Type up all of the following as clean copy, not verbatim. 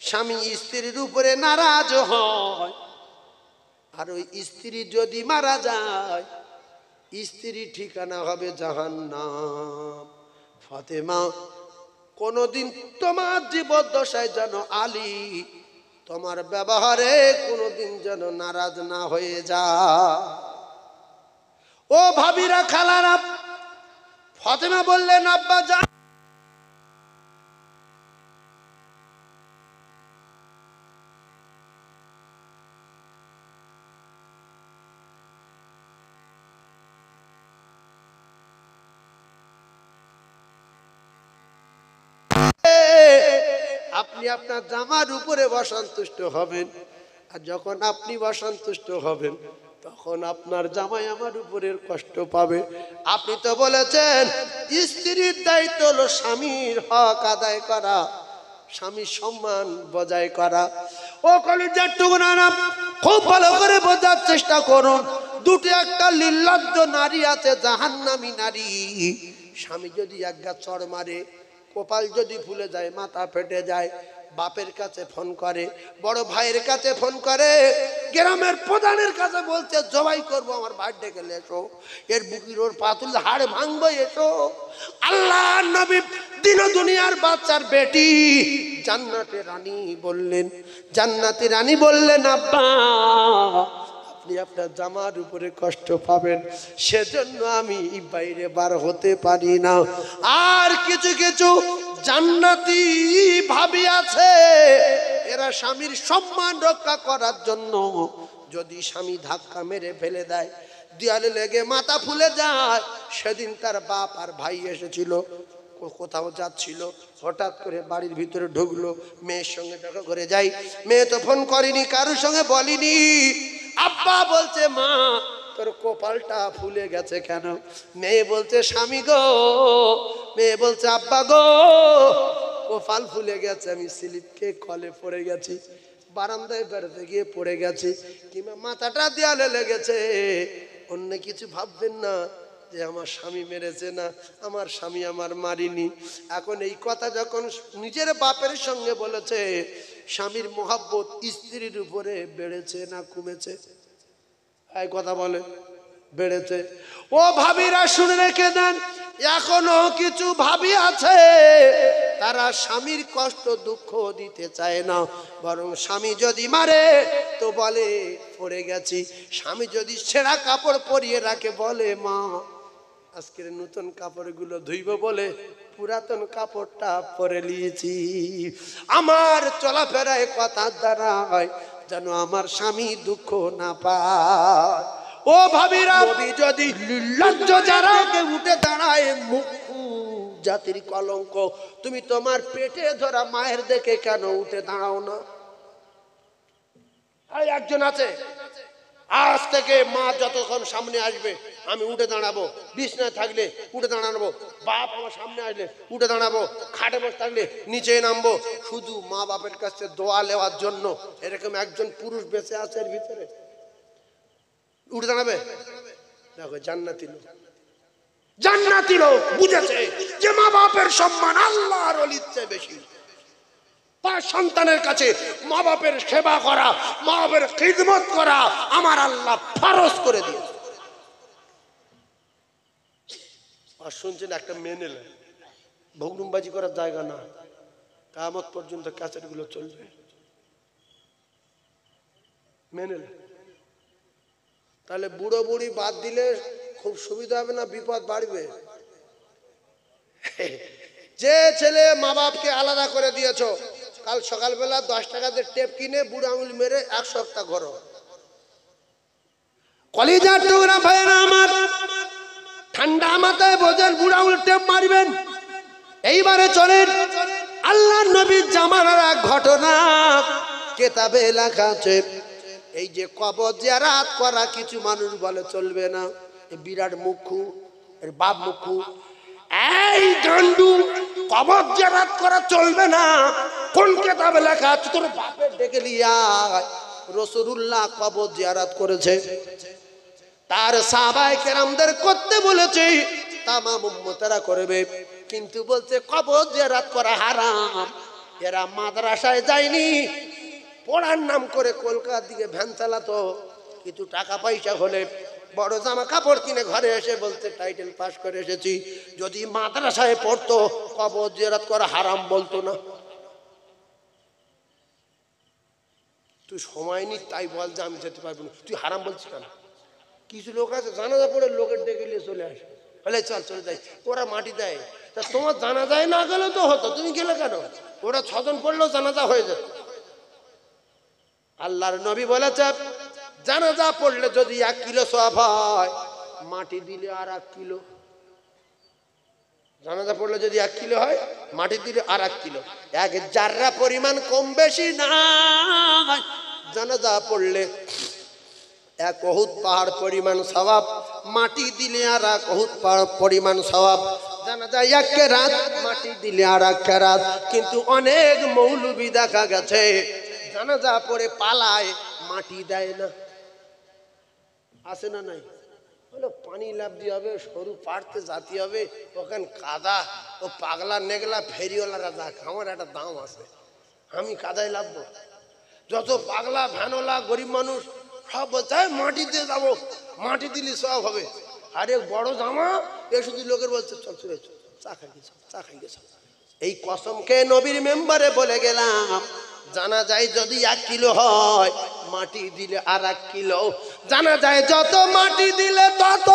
স্বামী স্ত্রীর উপরে নারাজ হয়, আর ওই স্ত্রী যদি মারা যায় স্ত্রীর ঠিকানা হবে জাহান্নাম। ফাতেমা, কোনদিন তোমার জীবদ্দশায় যেন আলী তোমার ব্যবহারে কোনদিন যেন নারাজ না হয়ে যায়। ও ভাবিরা, খালারা, ফাতেমা বললেন, আব্বা যান, আপনি আপনার জামার উপরে অসন্তুষ্ট হবেন, আর যখন আপনি অসন্তুষ্ট হবেন তখন আপনার জামাই আমার উপরে কষ্ট পাবে। আপনি তো বলেছেন স্ত্রীর দায়িত্ব হলো স্বামীর হক আদায় করা, স্বামীর সম্মান বজায় করা। ও কলিজার টুকরা, খুব ভালো করে বোঝার চেষ্টা করুন। দুটো একটা নির্লজ্জ নারী আছে, জাহান্নামী নারী। স্বামী যদি একগা চড় মারে, কপাল যদি ফুলে যায়, মাথা ফেটে যায়, বাপের কাছে ফোন করে, বড় ভাইয়ের কাছে ফোন করে, গ্রামের প্রধানের কাছে বলছে জবাই করবো, আমার ভাই ডেকে এসো, এর বুকির ওর পাতুল হাড় ভাঙবো, এসো। আল্লাহ নবী দিন দুনিয়ার বাচ্চার বেটি জান্নাতের রানী বললেন, জান্নাতের রানী বললেন, আব্বা আপনি আপনার জামার উপরে কষ্ট পাবেন, সেজন্য আমি বাইরে বার হতে পারি না। আর কিছু কিছু জান্নাতি ভাবি আছে, এরা স্বামীর সম্মান রক্ষা করার জন্য যদি স্বামী ধাক্কা মেরে ফেলে দেয়, দেয়ালে লেগে মাথা ফুলে যায়। সেদিন তার বাপ আর ভাই এসেছিল, কোথাও যাচ্ছিল, হঠাৎ করে বাড়ির ভিতরে ঢুকলো, মেয়ের সঙ্গে দেখা করে যাই। মেয়ে তো ফোন করেনি, কারোর সঙ্গে বলিনি। আব্বা বলছে, মা তোর কপালটা ফুলে গেছে কেন? মেয়ে বলছে, স্বামী গো। মেয়ে বলছে, আব্বা গো কপাল ফুলে গেছে, আমি স্লিপকে কলে পড়ে গেছি, বারান্দায় বেড়াতে গিয়ে পড়ে গেছি, কিংবা মাথাটা দেয়ালে লেগেছে। অন্য কিছু ভাববেন না যে আমার স্বামী মেরেছে, না, আমার স্বামী আমার মারিনি। এখন এই কথা যখন নিজের বাপের সঙ্গে বলেছে, স্বামীর মহাব্বত স্ত্রীর উপরে বেড়েছে না কমেছে? এই কথা বলে, বেড়েছে। ও ভাবিরা, শুনে রেখে দেন, এখনো কিছু ভাবি আছে, তারা স্বামীর কষ্ট দুঃখ দিতে চায় না, বরং স্বামী যদি মারে তো বলে পড়ে গেছি। স্বামী যদি ছেঁড়া কাপড় পরিয়ে রাখে বলে, মা আজকের নতুন কাপড়গুলো ধুইব বলে পুরাতন কাপড়টা পরে নিয়েছি। আমার চলাফেরায় কথার দ্বারা যেন আমার স্বামী দুঃখ না পায়। ও ভাবিরা, যদি নির্লজ্জ যারা উঠে দাঁড়ায়, মুখু জাতির কলঙ্ক, তুমি তোমার পেটে ধরা মায়ের দেখে কেন উঠে দাঁড়াও না? একজন আছে, আজ থেকে মা যতক্ষণ সামনে আসবে আমি উঠে দাঁড়াবো, বিছনায় থাকলে উঠে দাঁড়াবো, বাপ আমার সামনে আসলে উঠে দাঁড়াবো, খাটে বসে থাকলে নিচে নামবো, শুধু মা বাপের কাছে দোয়া নেওয়ার জন্য। এরকম একজন পুরুষ বেঁচে আছে এর ভিতরে, উঠে দাঁড়াবে? দেখো, জান্নাতি লোক, জান্নাতি লোক বুঝেছে যে মা বাপের সম্মান আল্লাহর ওলির চেয়ে বেশি। তার সন্তানের কাছে মা বাপের সেবা করা, মা বাপের খিদমত করা আমার আল্লাহ ফরজ করে দিয়েছে। আর শুনছেন, একটা মেনে নেয়, ভগ্নুমবাজি করার জায়গা না, কিয়ামত পর্যন্ত ক্যাসেট গুলো চলবে, মেনে নেয়। তাহলে বুড়ো বুড়ি বাদ দিলে খুব সুবিধা হবে না বিপদ বাড়বে? যে ছেলে মা বাপকে আলাদা করে দিয়েছ, কাল সকালবেলা 10 টাকাতে টেপ কিনে বুড়ো আঙুল মেরে 1 সপ্তাহ ঘরো। কলিজার টুকরা ভাইরা আমার, ঠান্ডা মাথায় বোঝেন, বুড়ো আঙুল টেপ মারবেন। এইবারে চলেন আল্লাহর নবীর জামানার এক ঘটনা, কেতাবে লেখা আছে। এই যে কবর জিয়ারত করা, কিছু মানুষ বলে চলবে না, বিরাট মুখু, এর বাপ মুখু, এই গান্ডু, কবর জিয়ারত করা চলবে না। কোন কেতাবে লেখা আছে? তোর বাপের ডেকে লিয়া রাসূলুল্লাহ কবর জিয়ারত করেছে, তার সাহাবায়ে কেরামদের করতে বলেছে, তামাম উম্মতেরা করবে, কিন্তু বলছে কবর জিয়ারত করা হারাম। এরা মাদ্রাসায় যায়নি, পড়ার নাম করে কলকাতার দিকে ভ্যান চালাতো, কিন্তু টাকা পয়সা হলে বড় জামা কাপড় কিনে ঘরে এসে বলতে টাইটেল পাস করে এসেছি। যদি মাদ্রাসায় পড়তো কবর জিয়ারত করা হারাম বলতো না। তুই সময় নি তাই বল যে আমি যেতে পারবো না, তুই হারাম বলছিস কেন? কিছু লোক আছে জানাজা পড়ে লোকের ডেকে নিয়ে চলে আসে, বলে চল চলে যাই, ওরা মাটি দেয়। তা তোমার জানাজায় না গেলে তো হতো, তুমি গেলে কেন? ওরা 6 জন পড়লেও জানাজা হয়ে যেত। আল্লাহর নবী বলেছে জানাজা পড়লে যদি 1 কিলো সওয়াব হয়, মাটি দিলে আর 1 কিলো। জানাজা পড়লে যদি 1 কিলো হয়, মাটি দিলে আর 1 কিলো। এক জাররা পরিমাণ কম বেশি না। জানাজা পড়লে 1 উহুদ পাহাড় পরিমাণ সওয়াব, মাটি দিলে আর 1 উহুদ পাহাড় পরিমাণ সওয়াব। জানাজা 1 কেরাত, মাটি দিলে আর 1 কেরাত। কিন্তু অনেক মৌলবি দেখা গেছে জানাজা পড়ে পালায়, মাটি দেয় না। আছে না নাই? বলো পানি লাভ দিয়ে হবে, সরু পাড়তে জাতি হবে, ওখানে কাদা, ও পাগলা নেগলা ফেরিওয়ালারা যাক, আমার একটা দাম আছে, আমি কাদায় লাভবো? যত পাগলা ভ্যানওয়ালা গরিব মানুষ সব বলছে মাটি দিয়ে যাবো, মাটি দিলে সব হবে। আরে বড় জামা এ শুধু লোকের বলছে চল চলে চল, চা খাই গেছ, চা খাই গেছ। এই কসমকে নবীর মেম্বারে বলে গেলাম, জানা যায় যদি 1 কিলো হয়, মাটি দিলে আর 1 কিলো। জানা যায় যত মাটি দিলে তত।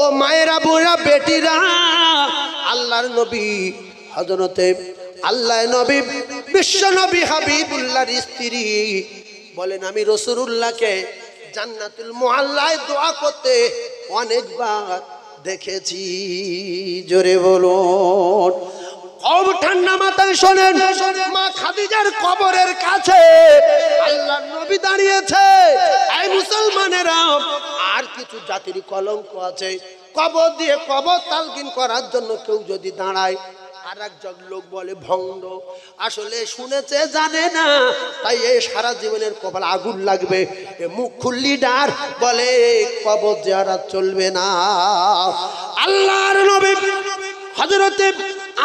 ও মায়েরা বুড়া বেটিরা, আল্লাহর নবী হযরতে আল্লাহ নবী বিশ্ব নবী হাবিবুল্লাহর স্ত্রী বলেন আমি রাসূলুল্লাহকে জান্নাতুল মুআল্লায় দোয়া করতে অনেকবার দেখেছি। জোরে বলুন। খুব ঠান্ডা মাথায় শোনেন, মা খাদিজার কবরের কাছে আল্লাহর নবী দাঁড়িয়েছে। এই মুসলমানেরা, আর কিছু জাতির কলঙ্ক আছে, কবর দিয়ে কবর তালকিন করার জন্য কেউ যদি দাঁড়ায়, আর একজন লোক বলে ভণ্ড, আসলে শুনেছে জানে না, তাই এই সারা জীবনের কপালে আগুন লাগবে। এ মুখ লিডার বলে কবর জিয়ারত চলবে না। আল্লাহর নবী হযরতে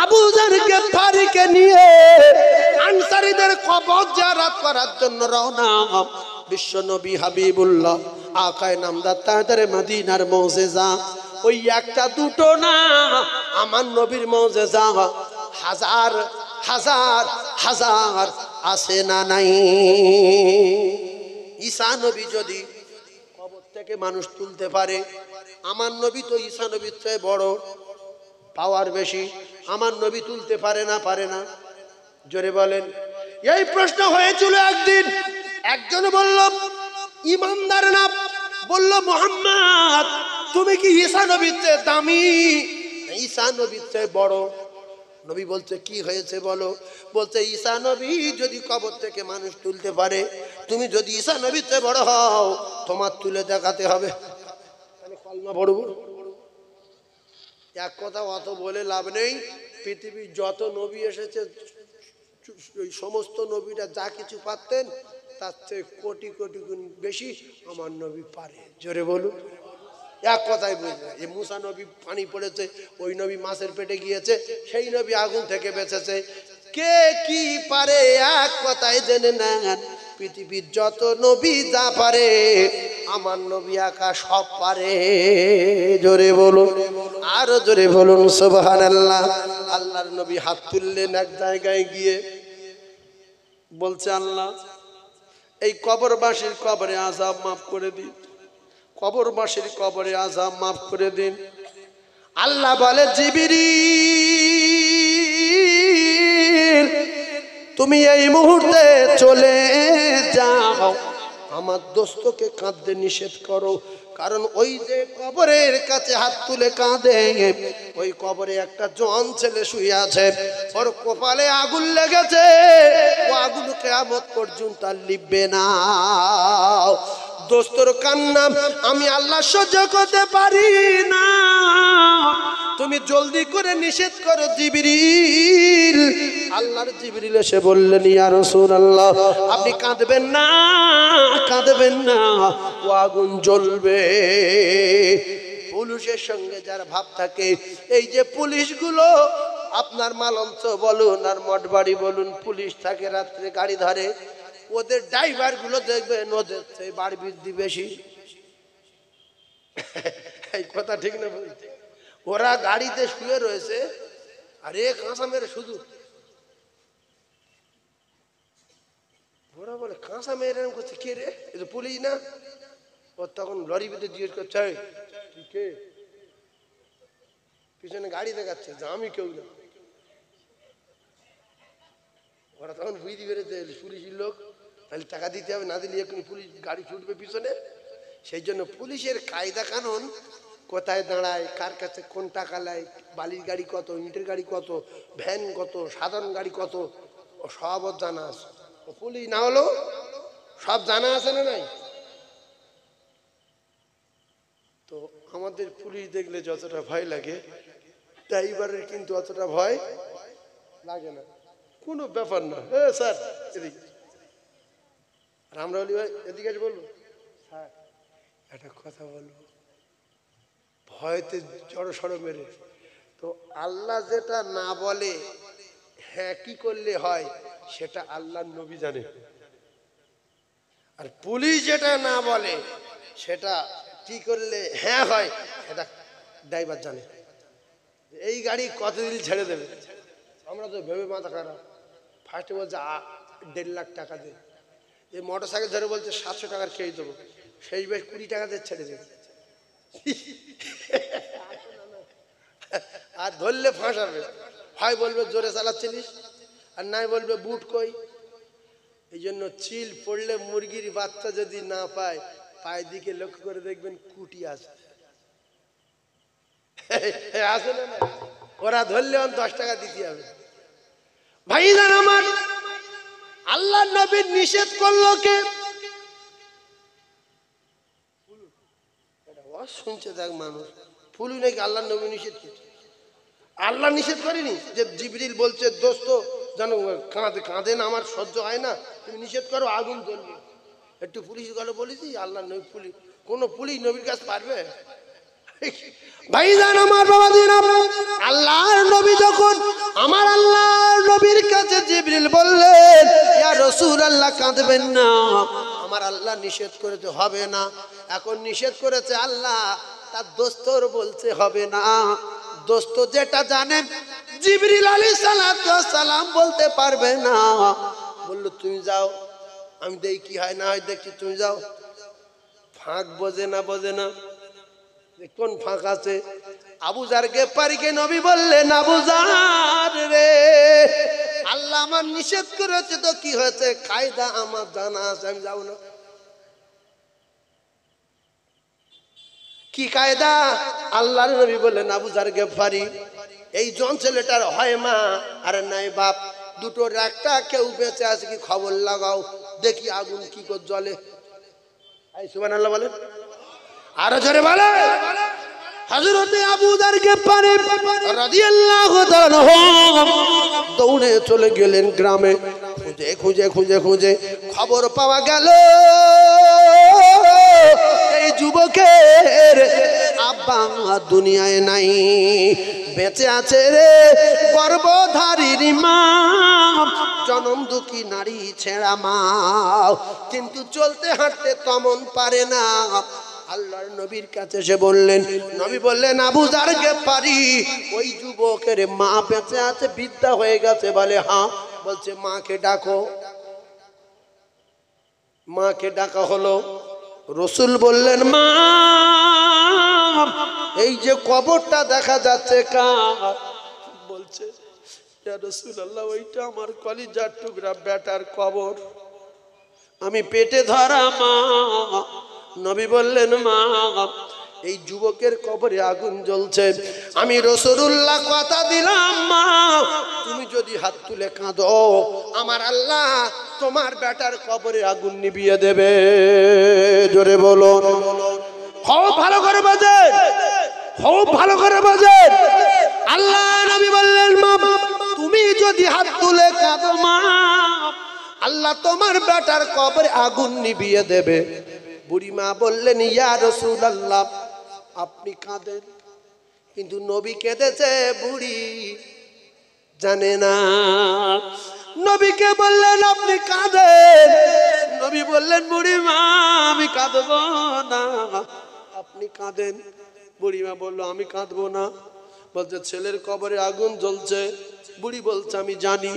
আবু যার গিফারীকে নিয়ে আনসারীদের কবর জিয়ারত করার জন্য রওনা। বিশ্ব নবী হাবিবুল্লাহ আকায়ে নামদার তাজদারে মদিনার মুজিজা ওই একটা দুটো না, আমার নবীর মুজিজা হাজার হাজার হাজার আছে না নাই? ঈসা নবী যদি কবর থেকে মানুষ তুলতে পারে, আমার নবী তো ঈসা নবীর চেয়ে বড়, পাওয়ার বেশি, আমার নবী তুলতে পারে না? পারে না? জোরে বলেন। এই প্রশ্ন হয়েছিল একদিন। একজন বলল ইমানদার না, বলল মুহাম্মদ তুমি কি ঈসা নবীর চেয়ে দামি, ঈসা নবীর চেয়ে বড়? নবী বলছে কি হয়েছে বলো? বলছে ঈসা নবী যদি কবর থেকে মানুষ তুলতে পারে, তুমি যদি ঈসা নবীর চেয়ে বড় হও, তোমার তুলে দেখাতে হবে। আমি কলমা পড়ব। এক কথা অত বলে লাভ নেই, পৃথিবীর যত নবী এসেছে ওই সমস্ত নবীরা যা কিছু পারতেন তার চেয়ে কোটি কোটি গুণ বেশি আমার নবী পারে। জোরে বলুন। এক কথাই বুঝবে। এই মুসা নবী পানি পড়েছে, ওই নবী মাছের পেটে গিয়েছে, সেই নবী আগুন থেকে বেঁচেছে। কে কি পারে এক কথাই জেনে নেন, পৃথিবীর যত নবী যা পারে আমার নবী একা সব পারে। জোরে বলুন, আরো জোরে বলুন সুবহানাল্লাহ। আল্লাহর নবী হাত তুললেন এক জায়গায় গিয়ে, বলছে আল্লাহ এই কবরবাসীর কবরে আযাব মাফ করে দিন, কবরবাসীর কবরে আযাব মাফ করে দিন। আল্লাহ বলে জিবরিল তুমি এই মুহূর্তে চলে যাও, আমার দোস্তকে কাঁদতে নিষেধ করো। কারণ ওই যে কবরের কাছে হাত তুলে কাঁদে, ওই কবরে একটা জোয়ান ছেলে শুয়ে আছে, ওর কপালে আগুন লেগেছে, ও আগুন কিয়ামত পর্যন্ত আর লিখবে না। দোস্তর কান্না আমি আল্লাহ সহ্য করতে পারি না, তুমি জলদি করে নিষেধ করো জিবরিল। আল্লাহর জিবরিল এসে বললেন ইয়া রাসূলুল্লাহ আপনি কাঁদবেন না, কাঁদবেন না, ও আগুন জ্বলবে। পুলিশের সঙ্গে যার ভাব থাকে, এই যে পুলিশগুলো আপনার মালঞ্চ বলুন আর মঠবাড়ি বলুন, পুলিশ থাকে রাত্রে গাড়ি ধরে, ওদের ড্রাইভার গুলো দেখবেন ওদের সেই বাড়ি বৃদ্ধি বেশি। এই কথা ঠিক না বলছি? ওরা গাড়িতে শুয়ে রয়েছে, আরে কাঁচা মেরে শুধু, ওরা বলে কাঁচা মেরে এরকম করছে, কে রে, এ তো পুলিশ না? ও তখন লরি ভিতরে জিজ্ঞেস করছে, তুই কে? পিছনে গাড়ি দেখাচ্ছে যে আমি কেউ না। ওরা তখন বুঝতে পেরেছে পুলিশের লোক, তাহলে টাকা দিতে হবে, না দিলে এক্ষুনি পুলিশ গাড়ি ছুটবে পিছনে। সেই জন্য পুলিশের কায়দা কানুন, কোথায় দাঁড়ায়, কার কাছে কোন টাকা নেয়, বালির গাড়ি কত, ইটের গাড়ি কত, ভ্যান কত, সাধারণ গাড়ি কত, ও সব জানা আছে। ও পুলিশ না হলো সব জানা আছে না নাই? তো আমাদের পুলিশ দেখলে যতটা ভয় লাগে, ড্রাইভারের কিন্তু অতটা ভয় লাগে না, কোনো ব্যাপার না। স্যার এদিকে, আর আমরা বলি ভাই এদিকে বলবো, স্যার একটা কথা বলবো, ভয়তে জড়ো সড়ো মেরে। তো আল্লাহ যেটা না বলে হ্যাঁ কি করলে হয়, সেটা আল্লাহর নবী জানে। আর পুলিশ যেটা না বলে সেটা কি করলে হ্যাঁ হয়, সেটা ড্রাইভার জানে। এই গাড়ি কতদিন ছেড়ে দেবে, আমরা তো ভেবে মাথা খারাপ। ফার্স্টে বলছে 1.5 লাখ টাকা দে, এই মোটর সাইকেল ধরে বলছে 700 টাকার খেয়ে দেবো, শেষ বেশ 20 টাকা দিয়ে ছেড়ে দেবে। আর ধরলে ফাঁসাবে, হয় বলবে জোরে চালাচ্ছিলিস, আর নাই বলবে বুট কই। এই জন্য চিল পড়লে মুরগির বাচ্চা যদি না পায়, পায়ের দিকে লক্ষ্য করে দেখবেন কুটি আছে, আছে না? ওরা ধরলে 10 টাকা দিতে হবে। ভাইজান আমার, আল্লাহ নবী নিষেধ করলো কে? শুনছে দেখ মানুষ, ফুলু নাকি আল্লাহ নবী নিষেধ করছে? আল্লাহ নিষেধ করেনি যে জিবরিল বলছে দোস্ত যেন কাঁদে না, আমার সহ্য হয় না, তুমি নিষেধ করো আগুন জ্বলবে। একটু পুলিশ গেল বলেছি, আল্লাহ নবী পুলিশ, কোন পুলিশ নবীর কাছে পারবে? ভাইজান আমার, বাবাদের আল্লাহর নবী যখন আমার আল্লাহর নবীর কাছে জিবরিল বললেন, ইয়া রাসূলুল্লাহ কাঁদবেন না, আমার আল্লাহ নিষেধ করেছে হবে না। এখন নিষেধ করেছে আল্লাহ, তার দোস্তর বলছে হবে না। দোস্ত যেটা জানেন জিবরিল আলাইহিস সালাম বলতে পারবে না। বললো তুমি যাও, আমি দেখি কি হয় না হয় দেখছি, তুমি যাও। ফাঁক বোঝে না, বোঝে না কোন ফাঁক আছে। আবু জার গেফারিকে নবী বললেন, আবু জার রে, আল্লাহ আমার নিষেধ করেছে তো কি হয়েছে, কায়দা আমার জানা আছে, আমি যাবো না। কি কায়দা? আল্লাহর নবী বললেন, আবু জার গেফারি, এই জন ছেলেটার হয় মা আর নাই বাপ, দুটোর একটা কেউ বেঁচে আছে কি খবর লাগাও দেখি আগুন কি করে জ্বলে। এই সুবহানাল্লাহ বলেন, আরো জোরে বলে। হযরতে আবু যার গেফারি রাদিয়াল্লাহু তাআলা দৌড়ে চলে গেলেন গ্রামে। খুঁজে খুঁজে খুঁজে খুঁজে খবর পাওয়া গেল এই যুবকের আব্বা দুনিয়ায় নাই, বেঁচে আছে রে গর্ভধারীর মা, জনম দুঃখী নারী ছেঁড়া মা, কিন্তু চলতে হাঁটতে তেমন পারে না। আল্লাহর নবীর কাছে এসে বললেন, নবী বললেন, আবু যার গেফারি, ওই যুবকের মা বেঁচে আছে, বৃদ্ধা হয়ে গেছে? বলে হ্যাঁ। বলছে মাকে ডাকো। মাকে ডাকা হলো। রসুল বললেন, মা এই যে কবরটা দেখা যাচ্ছে কার? বলছে, ইয়া রাসূলুল্লাহ, ওইটা আমার কলিজার টুকরা বেটার কবর, আমি পেটে ধরা মা। নবী বললেন, মা এই যুবকের কবরে আগুন জ্বলছে, আমি রাসূলুল্লাহ কথা দিলাম মা, তুমি যদি হাত তুলে কাঁদো আমার আল্লাহ তোমার বেটার কবরে আগুন নিভিয়ে দেবে। জোরে বলো, খুব ভালো করে বাজেন, খুব ভালো করে বাজেন। আল্লাহ নবী বললেন, মা তুমি যদি হাত তুলে কাঁদো মা, আল্লাহ তোমার বেটার কবরে আগুন নিভিয়ে দেবে। বুড়ি মা বললেন, ইয়া রাসূলুল্লাহ আপনি কাঁদেন, কিন্তু নবী কেঁদেছে, বুড়ি জানে না। নবীকে বললেন আপনি কাঁদেন, নবী বললেন বুড়িমা আমি কাঁদবো না। আপনি কাঁদেন। বুড়িমা বলল আমি কাঁদবো না। বলছে ছেলের কবরে আগুন জ্বলছে। বুড়ি বলছে আমি জানি।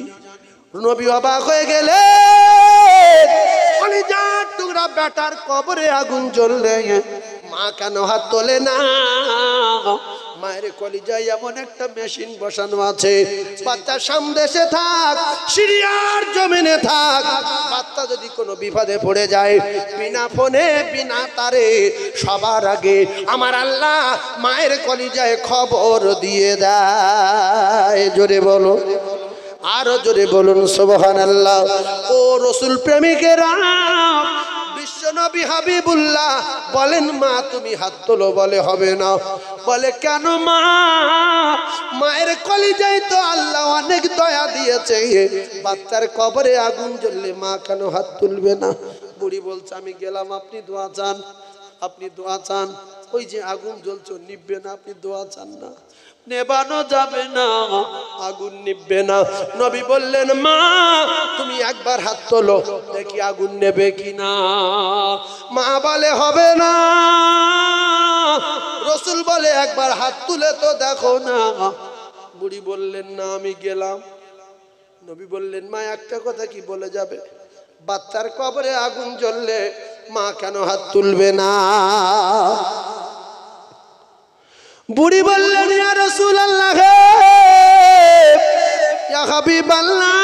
নবী অবাক হয়ে গেলে, কলিজার টুকরা বেটার কবরে আগুন জ্বললে মা কেন হাত তোলে না? মায়ের কলিজায় এমন একটা মেশিন বসানো আছে, বাচ্চা সামদেশে থাক সিরিয়ার জমিনে থাক, বাচ্চা যদি কোনো বিপদে পড়ে যায় বিনা ফোনে বিনা তারে সবার আগে আমার আল্লাহ মায়ের কলিজায় খবর দিয়ে দেয়। জোরে বলো, আরো জোরে বলুন সুবহানাল্লাহ। ও রাসূল প্রেমিকেরা, বিশ্বনবী হাবিবুল্লাহ বলেন মা তুমি হাত তোলো। বলে হবে না। বলে কেন মা? মায়ের কলিজায় তো আল্লাহ অনেক দয়া দিয়েছে, বাচ্চার কবরে আগুন জ্বললে মা কেন হাত তুলবে না? বুড়ি বলছে আমি গেলাম, আপনি দোয়া চান। আপনি দোয়া চান, ওই যে আগুন জ্বলছে নিভবে না, আপনি দোয়া চান না, নেবানো যাবে না, আগুন নিভবে না। নবী বললেন মা তুমি একবার হাত তোলো দেখি আগুন নেবে কিনা। মা বলে হবে না। রাসূল বলে একবার হাত তুলে তো দেখো না। বুড়ি বললেন না আমি গেলাম। নবী বললেন মা একটা কথা কি বলে যাবে? বাচ্চার কবরে আগুন জ্বললে মা কেন হাত তুলবে না? বুড়ি বললেন ইয়া রাসূলুল্লাহ ইয়া হাবিবাল্লাহ,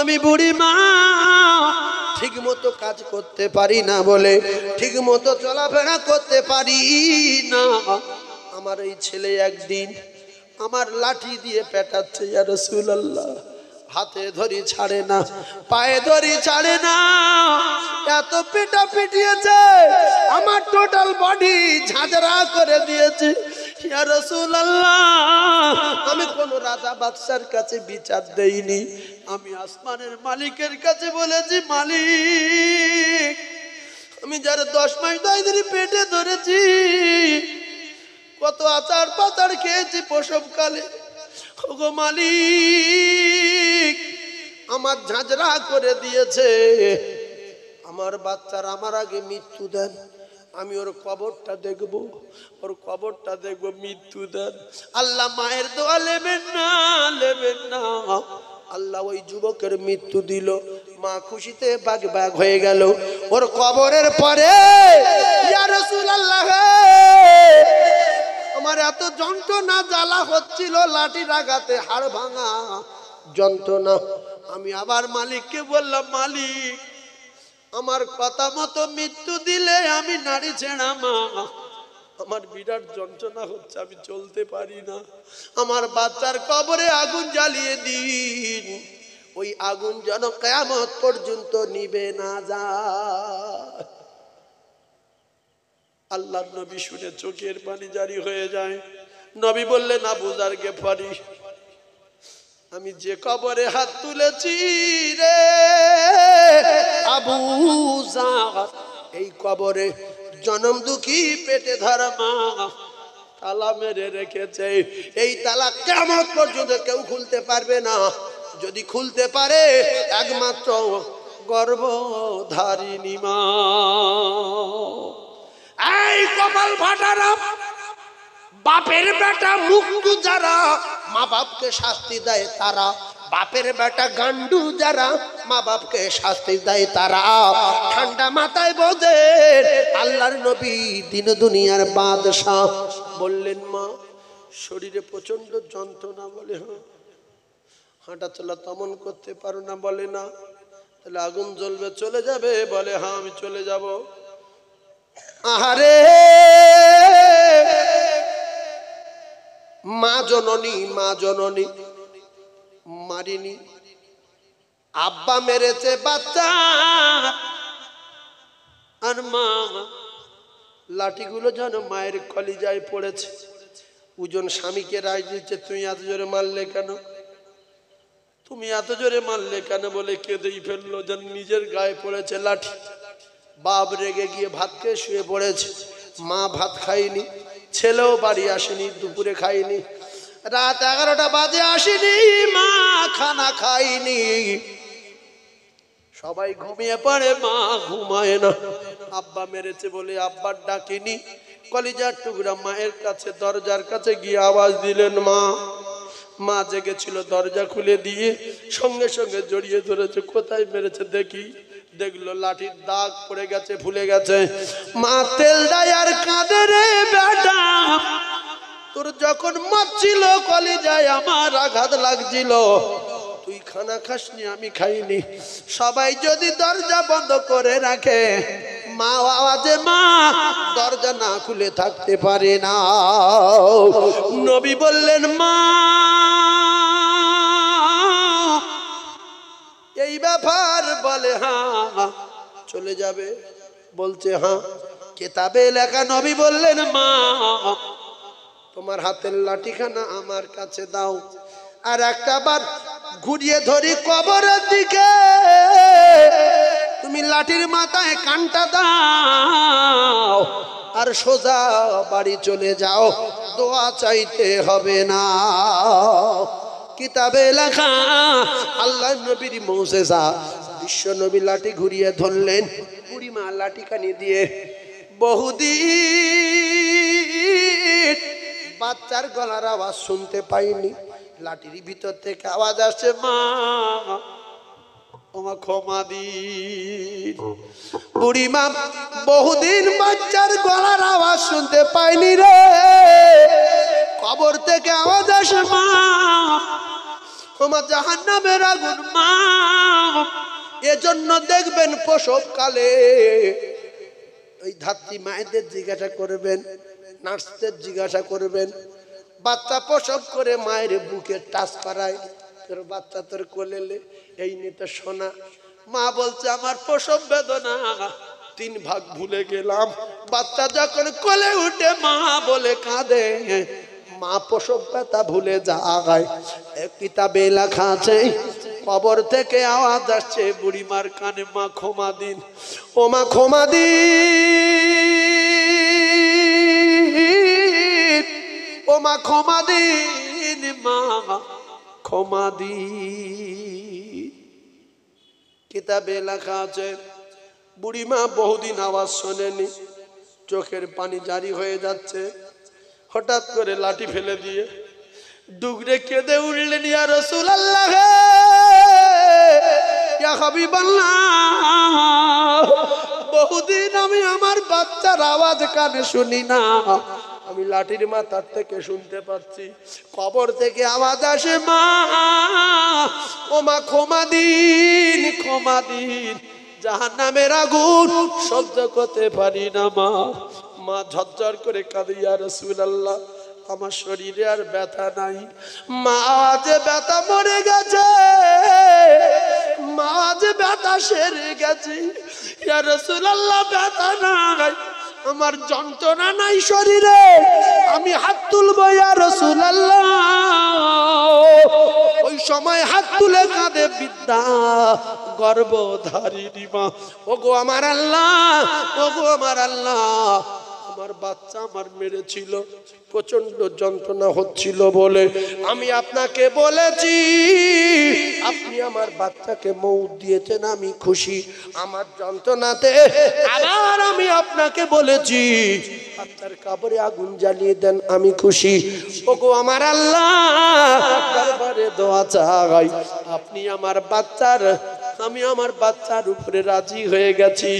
আমি বুড়ি মা ঠিক মতো কাজ করতে পারি না বলে, ঠিক মতো চলাফেরা করতে পারি না। আমার এই ছেলে একদিন আমার লাঠি দিয়ে পেটাচ্ছে ইয়া রাসূলুল্লাহ, হাতে ধরি ছাড়ে না, পায়ে ধরি ছাড়ে না, এত পেটা পিটিয়েছে আমার টোটাল বডি ঝাঁঝরা করে দিয়েছে ইয়া রাসূলুল্লাহ। আমি কোন রাজা বাদশার কাছে বিচার দেইনি, আমি আসমানের মালিকের কাছে বলেছি মালিক আমি যারা 10 মাস 10 দিন পেটে ধরেছি, কত আচার পাচার খেয়েছি প্রসবকালে, ওগো মালিক আমার ঝাঁঝরা করে দিয়েছে, আমার বাচ্চার আমার আগে মৃত্যু দেন, আমি ওর কবরটা দেখব, ওর কবরটা দেখব, মৃত্যু দেন। আল্লাহ মায়ের দোয়া নেবেন না, নেবেন না। আল্লাহ ওই যুবকের মৃত্যু দিল। মা খুশিতে বাগ বাগ হয়ে গেল। ওর কবরের পরে ইয়া রাসূলুল্লাহ আমার এত যন্ত্রণা জ্বালা হচ্ছিল, লাঠি লাগাতে হাড় ভাঙা যন্ত্রণা। আমি আবার মালিককে বললাম মালিক আমার কথা মতো মৃত্যু দিলে আমি নারী ছেড়া মা, আমার বিরাট যন্ত্রণা হচ্ছে, আমি চলতে পারি না, আমার বাচ্চার কবরে আগুন জ্বালিয়ে দিন, ওই আগুন যেন কিয়ামত পর্যন্ত নিভে না যায়। আল্লাহর নবী শুনে চোখের পানি জারি হয়ে যায়। নবী বললেন আবু যার গেফারি আমি যে কবরে হাত তুলেছি রে আবু যার, এই কবরে জনম দুঃখী পেটে ধরা মা তালা মেরে রেখেছে, এই তালা কিয়ামত পর্যন্ত কেউ খুলতে পারবে না, যদি খুলতে পারে একমাত্র গর্ভধারিণী মা। এই কপাল ফাটারা বাপের বেটা মুক্তু যারা মা বাপকে শাস্তি দেয় তারা, বাপের বেটা গান্ডু যারা মা বাপকে শাস্তি দেয় তারা ঠান্ডা মাথায় বোঝে। আল্লাহর নবী দিন দুনিয়ার বাদশাহ বললেন মা শরীরে প্রচন্ড যন্ত্রণা, বলে হ্যাঁ। হাঁটা চলা তেমন করতে পারো না, বলে না। তাহলে আগুন জ্বলবে চলে যাবে, বলে হ্যাঁ আমি চলে যাব। আহারে মা জননী, মা জননী মারিনি, আব্বা মেরেছে বাচ্চা, আর মা লাঠিগুলো যেন মায়ের কলিজায় পড়েছে। উজন স্বামীকে রায় দিচ্ছে তুমি এত জোরে মারলে কেন, তুমি এত জোরে মারলে কেন, বলে কেঁদেই ফেললো যেন নিজের গায়ে পড়েছে লাঠি। বাপ রেগে গিয়ে ভাত খেয়ে শুয়ে পড়েছে, মা ভাত খায়নি, ছেলেও বাড়ি আসেনি, দুপুরে খায়নি। রাত 11টা বাজে আসেনি, মা খানা খাইনি, সবাই ঘুমিয়ে পড়ে, মা ঘুমায় না। আব্বা মেরেছে বলে আব্বার ডাকেনি, কলিজার টুকরা মায়ের কাছে দরজার কাছে গিয়ে আওয়াজ দিলেন মা। মা জেগেছিল, দরজা খুলে দিয়ে সঙ্গে সঙ্গে জড়িয়ে ধরেছে। কোথায় মেরেছে দেখি, দেখলো লাঠির দাগ পড়ে গেছে, ফুলে গেছে। মা তেল দেয় আর কাঁদে, রে বেটা তোর যখন মারছিল কলিজায় আমার আঘাত লাগছিল, তুই খানা খাসনি, আমি খাইনি। সবাই যদি দরজা বন্ধ করে রাখে, মা আওয়াজে মা দরজা না খুলে থাকতে পারে না। নবী বললেন মা এই ব্যাপার, বলে হ্যাঁ। চলে যাবে, বলছে হ্যাঁ। কিতাবে লেখা, নবী বললেন মা তোমার হাতের লাঠিখানা আমার কাছে দাও, আর একটা বার ঘুরিয়ে ধরি কবরের দিকে, তুমি লাঠির মাথায় কানটা দাও আর সোজা বাড়ি চলে যাও, দোয়া চাইতে হবে না। কিতাবে লেখা আল্লাহ নবীর মুজিজা, বিশ্ব নবী লাঠি ঘুরিয়ে ধরলেন, বুড়িমা লাঠি কানি দিয়ে বহুদিন বাচ্চার গলার আওয়াজ শুনতে পাইনি। লাঠির ভিতর থেকে আওয়াজ আসছে মা ওমা ক্ষমা দিন। বুড়িমা বহুদিন বাচ্চার গলার আওয়াজ শুনতে পাইনি রে, কবর থেকে আওয়াজ আসে মা ওমা জাহান্নামের আগুন মা। এজন্য দেখবেন প্রসব কালে ওই ধাত্রী মায়েদের জিজ্ঞাসা করবেন, নার্সদের জিজ্ঞাসা করবেন, বাচ্চা প্রসব করে মায়ের বুকে টাচ করায়, তোর বাচ্চা তোর কোলেলে, এই নিয়ে তো শোনা। মা বলছে আমার প্রসব বেদনা 3 ভাগ ভুলে গেলাম। বাচ্চা যখন কোলে উঠে মা বলে কাঁদে, মা প্রসব ব্যথা ভুলে যায়। এক কিতাবে লেখা আছে, কবর থেকে আওয়াজ আসছে বুড়িমার কানে, মা ক্ষমা দিন, ও মা ক্ষমা দিন, ও মা ক্ষমা দিন, মা ক্ষমা দিন। কিতাবে লেখা আছে বুড়িমা বহুদিন আওয়াজ শোনেনি, চোখের পানি জারি হয়ে যাচ্ছে। হঠাৎ করে লাঠি ফেলে দিয়ে ডুগরে কেঁদে উঠলেন, ইয়া রাসূলুল্লাহ, ইয়া হাবিবাল্লাহ, বহুদিন আমি আমার বাচ্চার আওয়াজ কানে শুনি না, আমি লাঠির মাথার থেকে শুনতে পাচ্ছি। কবর থেকে আওয়াজ আসে মা ও মা ক্ষমা দিন, ক্ষমা দিন, জাহান্নামের আগুন সহ্য করতে পারি না মা। মা ঝরঝর করে কাঁদে, ইয়া রাসূলুল্লাহ, আমার শরীরে আর ব্যথা নাই, মা যে ব্যথা মরে গেছে, মা যে ব্যথা সেরে গেছে, ইয়া রাসূলুল্লাহ ব্যথা নাই, আমার যন্ত্রণা নাই শরীরে, আমি হাত তুলবো ইয়া রাসূলুল্লাহ। ওই সময় হাত তুলে কাঁদে বিদ্যা গর্ভধারিণী মা, ওগো আমার আল্লাহ, ওগো আমার আল্লাহ, আমার বাচ্চা আমার মেরেছিল, প্রচন্ড যন্ত্রণা হচ্ছিল বলে আমি আপনাকে বলেছি, আপনি আমার বাচ্চাকে মৌত দিয়েছেন, আমি খুশি। আমার যন্ত্রণাতে আবার আমি আপনাকে বলেছি বাচ্চার কবরে আগুন জ্বালিয়ে দেন, আমি খুশি। ওগো আমার আল্লাহ, দরবারে দোয়া চাই, আপনি আমার বাচ্চার, আমি আমার বাচ্চার উপরে রাজি হয়ে গেছি,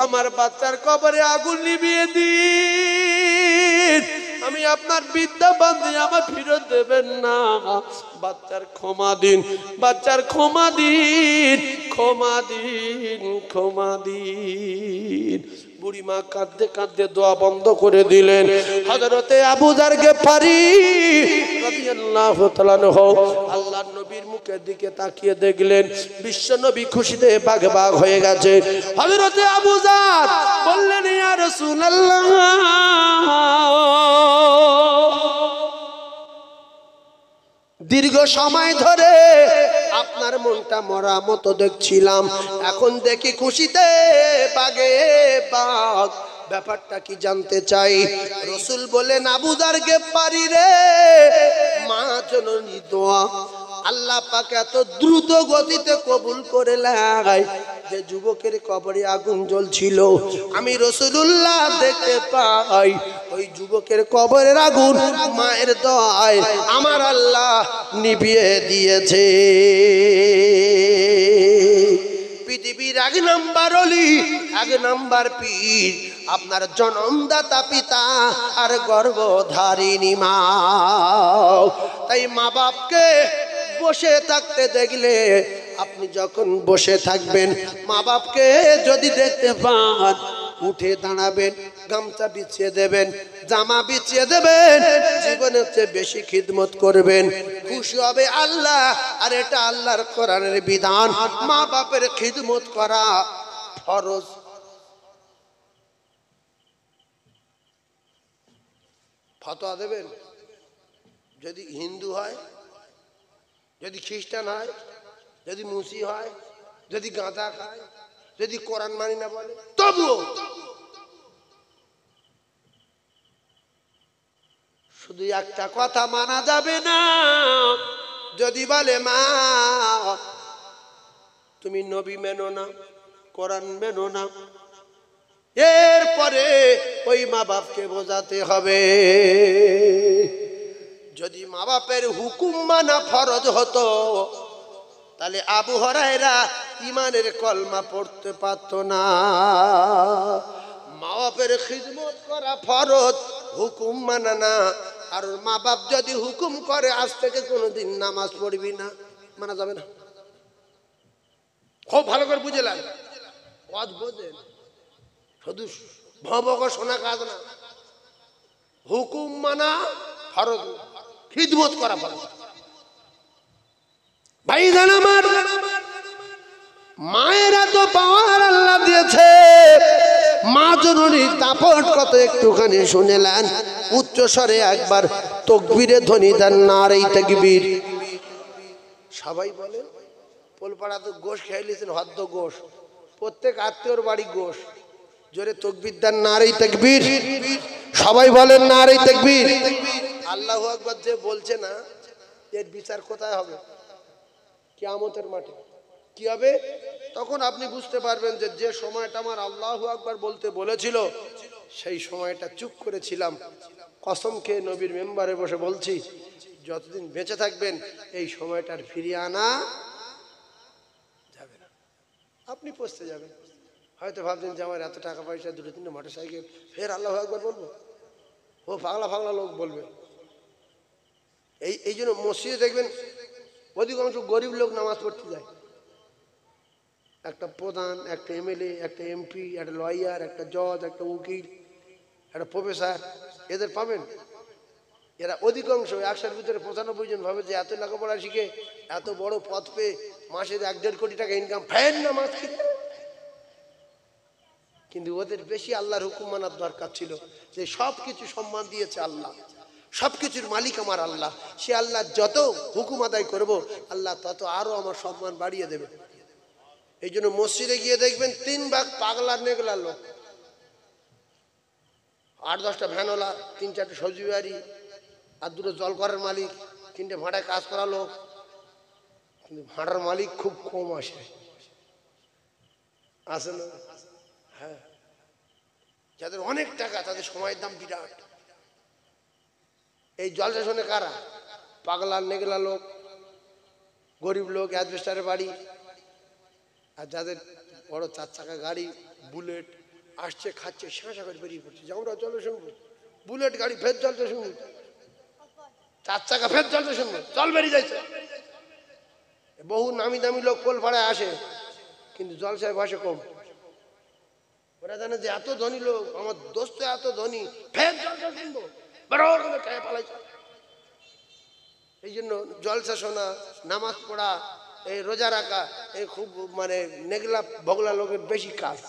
আমার বাচ্চার কবরে আগুন নিভিয়ে দিন, আমি আপনার বিদ্যা বান্ধি আমার ফিরত দেবেন না, বাচ্চার ক্ষমা দিন, বাচ্চার ক্ষমা দিন, ক্ষমা দিন, ক্ষমা দিন। বুড়িমা কাঁদতে কাঁদতে দোয়া বন্ধ করে দিলেন। হযরতে আবু যার গেফারি রাদিয়াল্লাহু তাআলা আনহু আল্লাহর নবীর মুখের দিকে তাকিয়ে দেখলেন বিশ্ব নবী খুশিতে বাগ বাগ হয়ে গেছে। হযরতে আবু যার বললেন, ইয়া রাসূলুল্লাহ, দীর্ঘ সময় ধরে আপনার মনটা মরা মতো দেখছিলাম, এখন দেখি খুশিতে বাগে বাগ ব্যাপারটা কি জানতে চাই। রাসূল বলেন আবু যার গেফারি রে, মা জননী দোয়া আল্লাহ পাক এত দ্রুত গতিতে কবুল করে নেয় যে যুবকের কবরে আগুন জ্বলছিল, আমি রাসূলুল্লাহ দেখতে পাই ওই যুবকের কবরের আগুন মায়ের দোয়ায় আমার আল্লাহ নিভিয়ে দিয়েছে। পৃথিবীর এক নাম্বার ওলি, এক নাম্বার পীর আপনার জন্মদাতা পিতা আর গর্ভধারিণী মা। তাই মা বাপকে বসে থাকতে দেখলে, আপনি যখন বসে থাকবেন মা বাপকে যদি দেখতে পান, উঠে দাঁড়াবেন, গামছা বিছিয়ে দেবেন, জামা বিছিয়ে দেবেন, জীবনের চেয়ে বেশি খিদমত করবেন, খুশি হবে আল্লাহ। আর এটা আল্লাহর কোরআনের বিধান, মা বাপের খিদমত করা ফরজ। ফতোয়া দেবেন, যদি হিন্দু হয়, যদি খ্রিস্টান হয়, যদি মুসি হয়, যদি গাঁজা খায়, যদি কোরআন মানি না বলে, তবুও শুধু একটা কথা মানা যাবে না, যদি বলে মা তুমি নবী মেনো না, কোরআন মেনো না, এরপরে ওই মা বাপকে বোঝাতে হবে। যদি মা বাপের হুকুম মানা ফরজ হতো, তাহলে আবু হুরায়রা ঈমানের কলমা পড়তে পারতো না। মা বাপের খিদমত করা ফরজ, হুকুম মানা না। আর মা বাপ যদি হুকুম করে আজ থেকে কোনোদিন নামাজ পড়বি না, মানা যাবে না। খুব ভালো করে বুঝলেন, পথ বোঝেন, শুধু ভবক শোনা কাজ না। হুকুম মানা ফরজ, খিদমত করা ফরজ। ভাইজান আমার, মায়েরা তো পাওয়ার আল্লাহ দিয়েছে, মা জননীর দাপট কত একটুখানি শুনেলেন। উচ্চ স্বরে একবার তাকবীরে ধ্বনি দেন, নারে তাকবীর। সবাই বলেন, পোলপাড়া তো গোশ খাইলেছেন, হদ্দ গোশ, প্রত্যেক আত্মীয়র বাড়ি গোশ। জোরে তাকবীর দেন, নারে তাকবীর। সবাই বলেন নারে তাকবীর। আল্লাহু আকবার যে বলছে না, এর বিচার কোথায় হবে? কিয়ামতের মাঠে। কি হবে? তখন আপনি বুঝতে পারবেন যে যে সময়টা আমার আল্লাহু আকবার বলতে বলেছিল, সেই সময়টা চুপ করেছিলাম। কসম খেয়ে নবীর মেম্বারে বসে বলছি, যতদিন বেঁচে থাকবেন এই সময়টার ফিরিয়ে আনা যাবে না। আপনি পৌঁছতে যাবেন, হয়তো ভাবছেন যে আমার এত টাকা পয়সা, দুটো তিনটে মোটর সাইকেল, ফের আল্লাহু আকবার বলবো? ও পাগলা পাগলা লোক বলবে। এই জন্য মসজিদে দেখবেন অধিকাংশ গরিব লোক নামাজ পড়তে যায়। একটা প্রধান, একটা এমএলএ, একটা এমপি, একটা লয়ার, একটা জজ, একটা উকিল, একটা প্রফেসর, এদের পাবেন। এরা অধিকাংশ 100-এর ভিতরে 95 জন ভাবে যে এত লেখাপড়া শিখে এত বড় পদ পেয়ে মাসে 1-1.5 কোটি টাকা ইনকাম, ফের নামাজ কি? কিন্তু ওদের বেশি আল্লাহর হুকুম মানার দরকার ছিল। যে সব কিছু সম্মান দিয়েছে আল্লাহ, সব কিছুর মালিক আমার আল্লাহ, সে আল্লাহ যত হুকুম আদায় করব আল্লাহ তত আরো আমার সম্মান বাড়িয়ে দেবে। এই জন্য মসজিদে গিয়ে দেখবেন 3 ভাগ পাগলা নেগলা লোক, 8-10টা ভ্যানওয়ালা, 3-4টে সবজি বাড়ি, আর 2টো জল করার মালিক, 3টে ভাড়ায় কাজ করা লোক। কিন্তু ভাড়ার মালিক খুব কম আসে না? হ্যাঁ, যাদের অনেক টাকা তাদের সময়ের দাম বিরাট। এই জলসা শোনে কারা? পাগলা নেগলা লোক, গরিব লোক, অ্যাডভেস্টারের বাড়ি। আর যাদের বড় 4 চাকা গাড়ি, বুলেট আসছে, খাচ্ছে, শাঁসা করে বেরিয়ে পড়ছে, যে আমরা জলে শুনবো। বুলেট গাড়ি ফের জলতে শুনবো, 4 চাকা ফের জলতে শুনবো, জল বেরিয়ে যাচ্ছে। বহু নামি দামি লোক পোল ভাড়ায় আসে, কিন্তু জলসায় বসে কম। ওরা জানে যে এত ধনী লোক, আমার দোস্ত এত ধনী, ফের জলসা শুনবো, পালাইছে। এই জন্য জলসা শোনা, নামাজ পড়া, এই রোজা রাখা, এই খুব মানে নেগলা বগলা লোকের বেশি কাজ।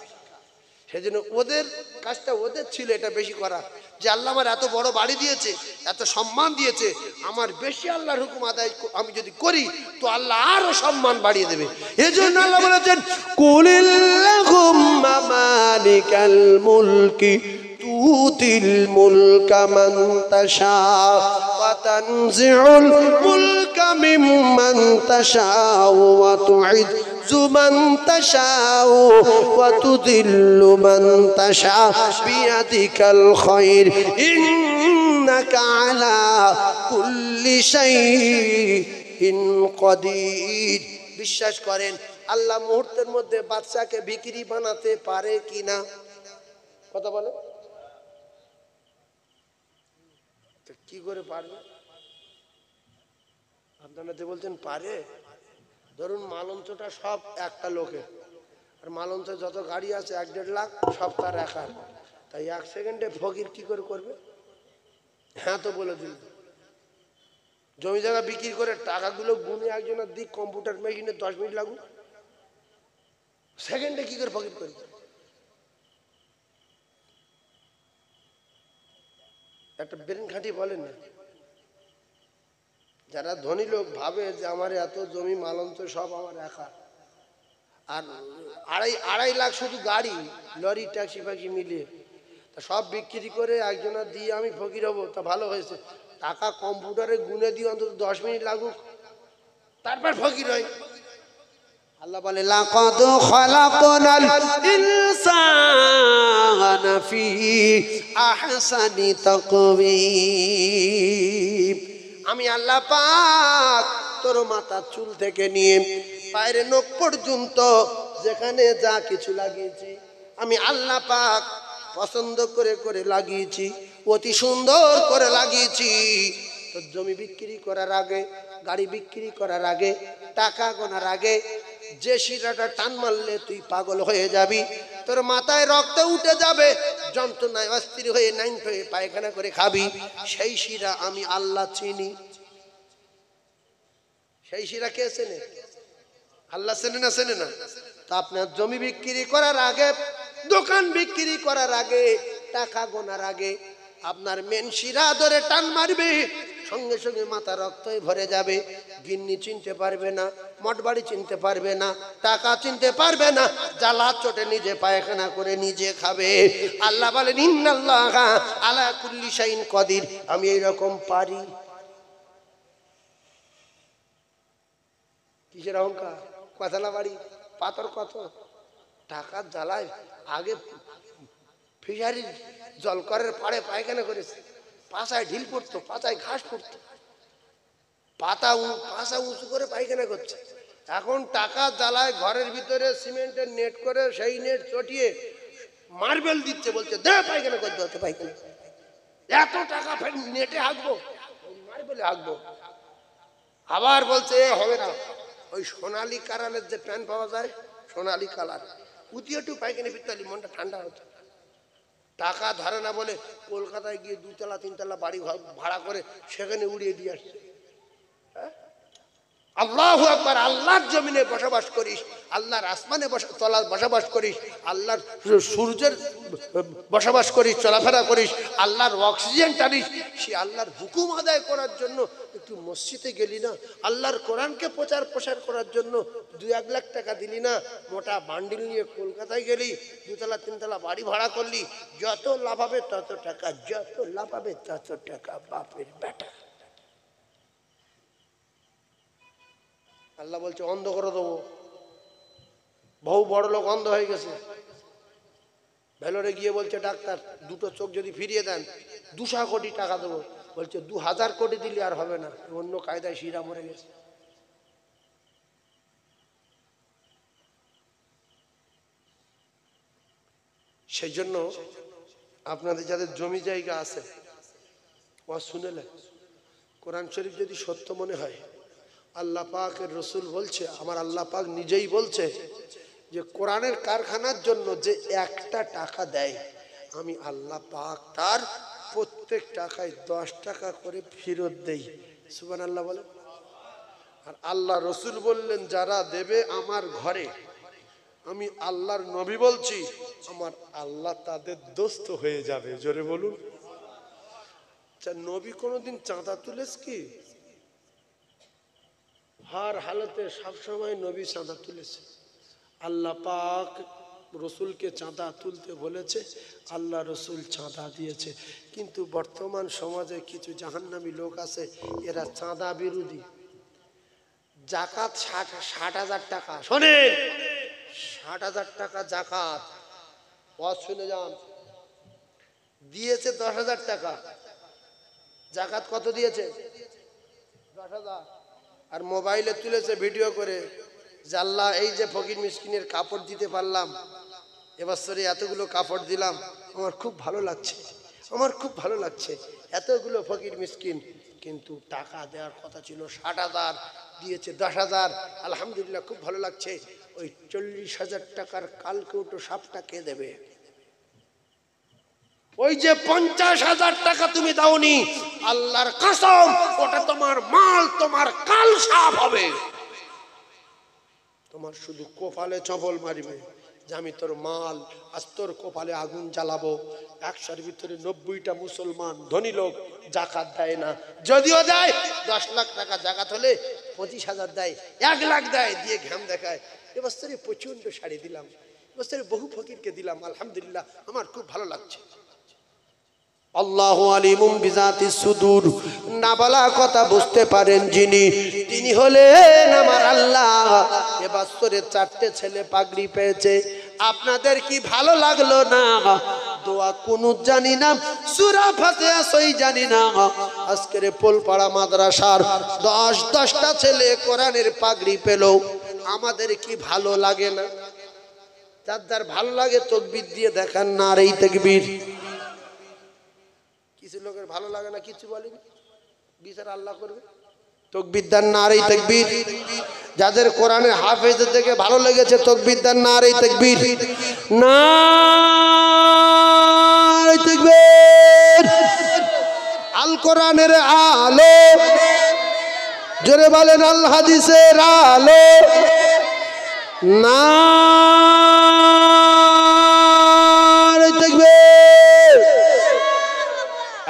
সেজন্য ওদের কাজটা ওদের ছিল এটা বেশি করা, যে আল্লাহ আমার এত বড় বাড়ি দিয়েছে, এত সম্মান দিয়েছে, আমার বেশি আল্লাহর হুকুম আদায় আমি যদি করি তো আল্লাহ আরো সম্মান বাড়িয়ে দেবে। এজন্য আল্লাহ বলেছেন কুলিল্লাহুম্মা মালিকাল মুলকি তুতিল মুলকা মান তাশা ওয়া তানজিউল মুলকা মিম্মান তাশা ওয়া তুইজ্জু মান তাশা ওয়া তুযিল্লু মান তাশা বিয়াদিকাল খায়র ইন্নাকা আলা কুল্লি শাইইন কাদির। বিশ্বাস করেন আল্লাহ মুহূর্তের মধ্যে বাচ্চাকে বিক্রি বানাতে পারে কিনা? কথা বলে কি করে পারবে? আপনারা যে বলছেন পারে, ধরুন মালঞ্চটা সব একটা লোকের, আর মালঞ্চে যত গাড়ি আছে 1-1.5 লাখ সব তার একার, তাই 1 সেকেন্ডে ফকির কি করে করবে? হ্যাঁ তো বলে দিল। জমি জায়গা বিক্রি করে টাকাগুলো গুনে একজনের দিক কম্পিউটার মেশিনে 10 মিনিট লাগুক, সেকেন্ডে কি করে ফকির করবে? একটা ব্রেন খাটি বলেন না। যারা ধনী লোক ভাবে যে আমার এত জমি মালঞ্চ সব আমার একা, আর 2.5 লাখ শুধু গাড়ি লরি ট্যাক্সি ফ্যাক্সি মিলিয়ে, তা সব বিক্রি করে একজনের দিয়ে আমি ফকির হবো, তা ভালো হয়েছে। টাকা কম্পিউটারে গুনে দিয়ে অন্তত 10 মিনিট লাগুক, তারপর ফকির হয়। আল্লাহ বলে লাকাদ খালাকনাল ইনসানা ফি আহসানি তাকওয়িম। আমি আল্লাহ পাক তোর মাথার চুল থেকে নিয়ে পায়ের নখ পর্যন্ত যেখানে যা কিছু লাগিয়েছি আমি আল্লাহ পাক পছন্দ করে করে লাগিয়েছি, অতি সুন্দর করে লাগিয়েছি। তোর জমি বিক্রি করার আগে, গাড়ি বিক্রি করার আগে, টাকা গোনার আগে যে শিরাটা টান মারলে তুই পাগল হয়ে যাবি, তোর মাথায় রক্ত উঠে যাবে, যন্ত্রণায় অস্থির হয়ে নাইন হয়ে পায়খানা করে খাবি, সেই শিরা আমি আল্লাহ চিনি। সেই শিরা কে চেনে? আল্লাহ চেনে না? চেনে না? তা আপনার জমি বিক্রি করার আগে, দোকান বিক্রি করার আগে, টাকা গোনার আগে আপনার মেন শিরা ধরে টান মারবে, সঙ্গে সঙ্গে মাথা রক্তই ভরে যাবে। গিন্নি চিনতে পারবে না, মঠবাড়ি চিনতে পারবে না, টাকা চিনতে পারবে না, জ্বালা চোটে নিজে পায়খানা করে নিজে খাবে। আল্লাহ বলেন ইন্নাল্লাহা আলা কুল্লি শাইইন কাদির, আমি এইরকম পারি। কিসের অহংকার? কথালা বাড়ি পাথর কত টাকার জ্বালায় আগে ফিশারির জলকরের পাড়ে পায়খানা করেছে, পাছায় ঢিল পড়তো, পাছায় ঘাস পড়তো, পাছা উঁচু করে পায়খানা করছে। এখন টাকা জ্বালায় ঘরের ভিতরে সিমেন্টের নেট করে সেই নেট চটিয়ে মার্বেল দিচ্ছে, বলছে দে পায়খানা করতে হচ্ছে পায়খানা। এত টাকা ফের নেটে হাঁকবো, মার্বেলে হাঁকবো। আবার বলছে হবে না, ওই সোনালি কালারের যে প্যান্ট পাওয়া যায়, সোনালি কালার, উঠিয়ে একটু পায়খানা ফিরতে মনটা ঠান্ডা হতো। টাকা ধরে না বলে কলকাতায় গিয়ে 2 তলা 3 তলা বাড়ি ভাড়া করে সেখানে উড়িয়ে দিয়ে আসছে। আল্লাহু আকবার। আল্লাহর জমিনে বসবাস করিস, আল্লাহর আসমানে তলায় বসবাস করিস, আল্লাহর সূর্যের বসবাস করিস, চলাফেরা করিস, আল্লাহর অক্সিজেন টানিস, সে আল্লাহর হুকুম আদায় করার জন্য একটু মসজিদে গেলি না, আল্লাহর কোরআনকে প্রচার করার জন্য 2-1 লাখ টাকা দিলি না, মোটা বান্ডিল নিয়ে কলকাতায় গেলি, 2 তলা 3 তলা বাড়ি ভাড়া করলি, যত লাভ হবে তত টাকা, যত লাভ হবে তত টাকা, বাপের বেটা। আল্লাহ বলছে অন্ধ করে দেবো। বহু বড় লোক অন্ধ হয়ে গেছে, ভেলোরে গিয়ে বলছে ডাক্তার 2টো চোখ যদি ফিরিয়ে দেন 200 কোটি টাকা দেবো। বলছে 2000 কোটি দিলে আর হবে না, অন্য কায়দায় শিরা মরে গেছে। সেই জন্য আপনাদের যাদের জমি জায়গা আছে ওয়াজ শুনেলেন, কোরআন শরীফ যদি সত্য মনে হয়, আল্লাহ পাকের রসুল বলছে, আমার আল্লাহ পাক নিজেই বলছে যে কোরআনের কারখানার জন্য যে 1টা টাকা দেয়, আমি আল্লাহ পাক তার প্রত্যেক টাকায় 10 টাকা করে ফেরত দেই। সুবহানাল্লাহ বলে। আর আল্লাহ রসুল বললেন যারা দেবে আমার ঘরে, আমি আল্লাহর নবী বলছি, আমার আল্লাহ তাদের দোস্ত হয়ে যাবে। জোরে বলুন। নবী কোনোদিন চাঁদা তুলেছ কি? हर हालते सब समय नबी चाँदा तुलेছে আল্লাহ পাক রসুলকে চাঁদা তুলতে বলেছে আল্লাহ রসুল চাঁদা দিয়েছে কিন্তু বর্তমান সমাজে কিছু জাহান্নামী লোক আছে এরা চাঁদা বিরোধী জাকাত ৬০,০০০ টাকা শুনেন ৬০,০০০ টাকা জাকাত ওয়াজ শুনে যান দিয়েছে ১০,০০০ টাকা জাকাত কত দিয়েছে ১০,০০০ আর মোবাইলে তুলেছে ভিডিও করে যে আল্লাহ এই যে ফকির মিসকিনের কাপড় দিতে পারলাম এবছরে এতগুলো কাপড় দিলাম আমার খুব ভালো লাগছে আমার খুব ভালো লাগছে এতগুলো ফকির মিসকিন কিন্তু টাকা দেওয়ার কথা ছিল ৬০,০০০ দিয়েছে ১০,০০০ আলহামদুলিল্লাহ খুব ভালো লাগছে ওই ৪০,০০০ টাকার কালকেউটো সাপটা কে দেবে ওই যে ৫০,০০০ টাকা তুমি দাওনি আল্লাহর কসম ওটা তোমার মাল তোমার কাল সাপ হবে তোমার শুধু কপালে চপল মারবে যে আমি তোর মাল আজ তোর কপালে আগুন জ্বালাবো ১০০-এর ভিতরে ৯০টা মুসলমান ধনী লোক জাকাত দেয় না যদিও দেয় ১০ লাখ টাকা জাকাত হলে ২৫,০০০ দেয় ১ লাখ দেয় দিয়ে ঘাম দেখায় এবছরে প্রচন্ড শাড়ি দিলাম এবছরে বহু ফকিরকে দিলাম আলহামদুলিল্লাহ আমার খুব ভালো লাগছে আল্লাহু আলিমুম বিজাতিস সুদূর না বলা কথা বুঝতে পারেন যিনি তিনি হলেন আমার আল্লাহ এবছরে ৪টে ছেলে পাগড়ি পেয়েছে আপনাদের কি ভালো লাগলো না দোয়া কুনুত জানি না সূরা ফাতিহা সই জানি না আজকের পোলপাড়া মাদ্রাসার ১০টা ছেলে কোরআনের পাগড়ি পেল আমাদের কি ভালো লাগে না যার ভালো লাগে তাকবীর দিয়ে দেখান নারে তাকবীর কিছু লোকের ভালো লাগে না কিছু বলেনি বিচার আল্লাহ করবে তাকবীর দেন নারে তাকবীর যাদের কোরআনের হাফেজদের থেকে ভালো লেগেছে তাকবীর দেন নারে তাকবীর নারে তাকবীর আল কোরআনের আলো জোরে বলেন আল হাদিসের আলো নারে তাকবীর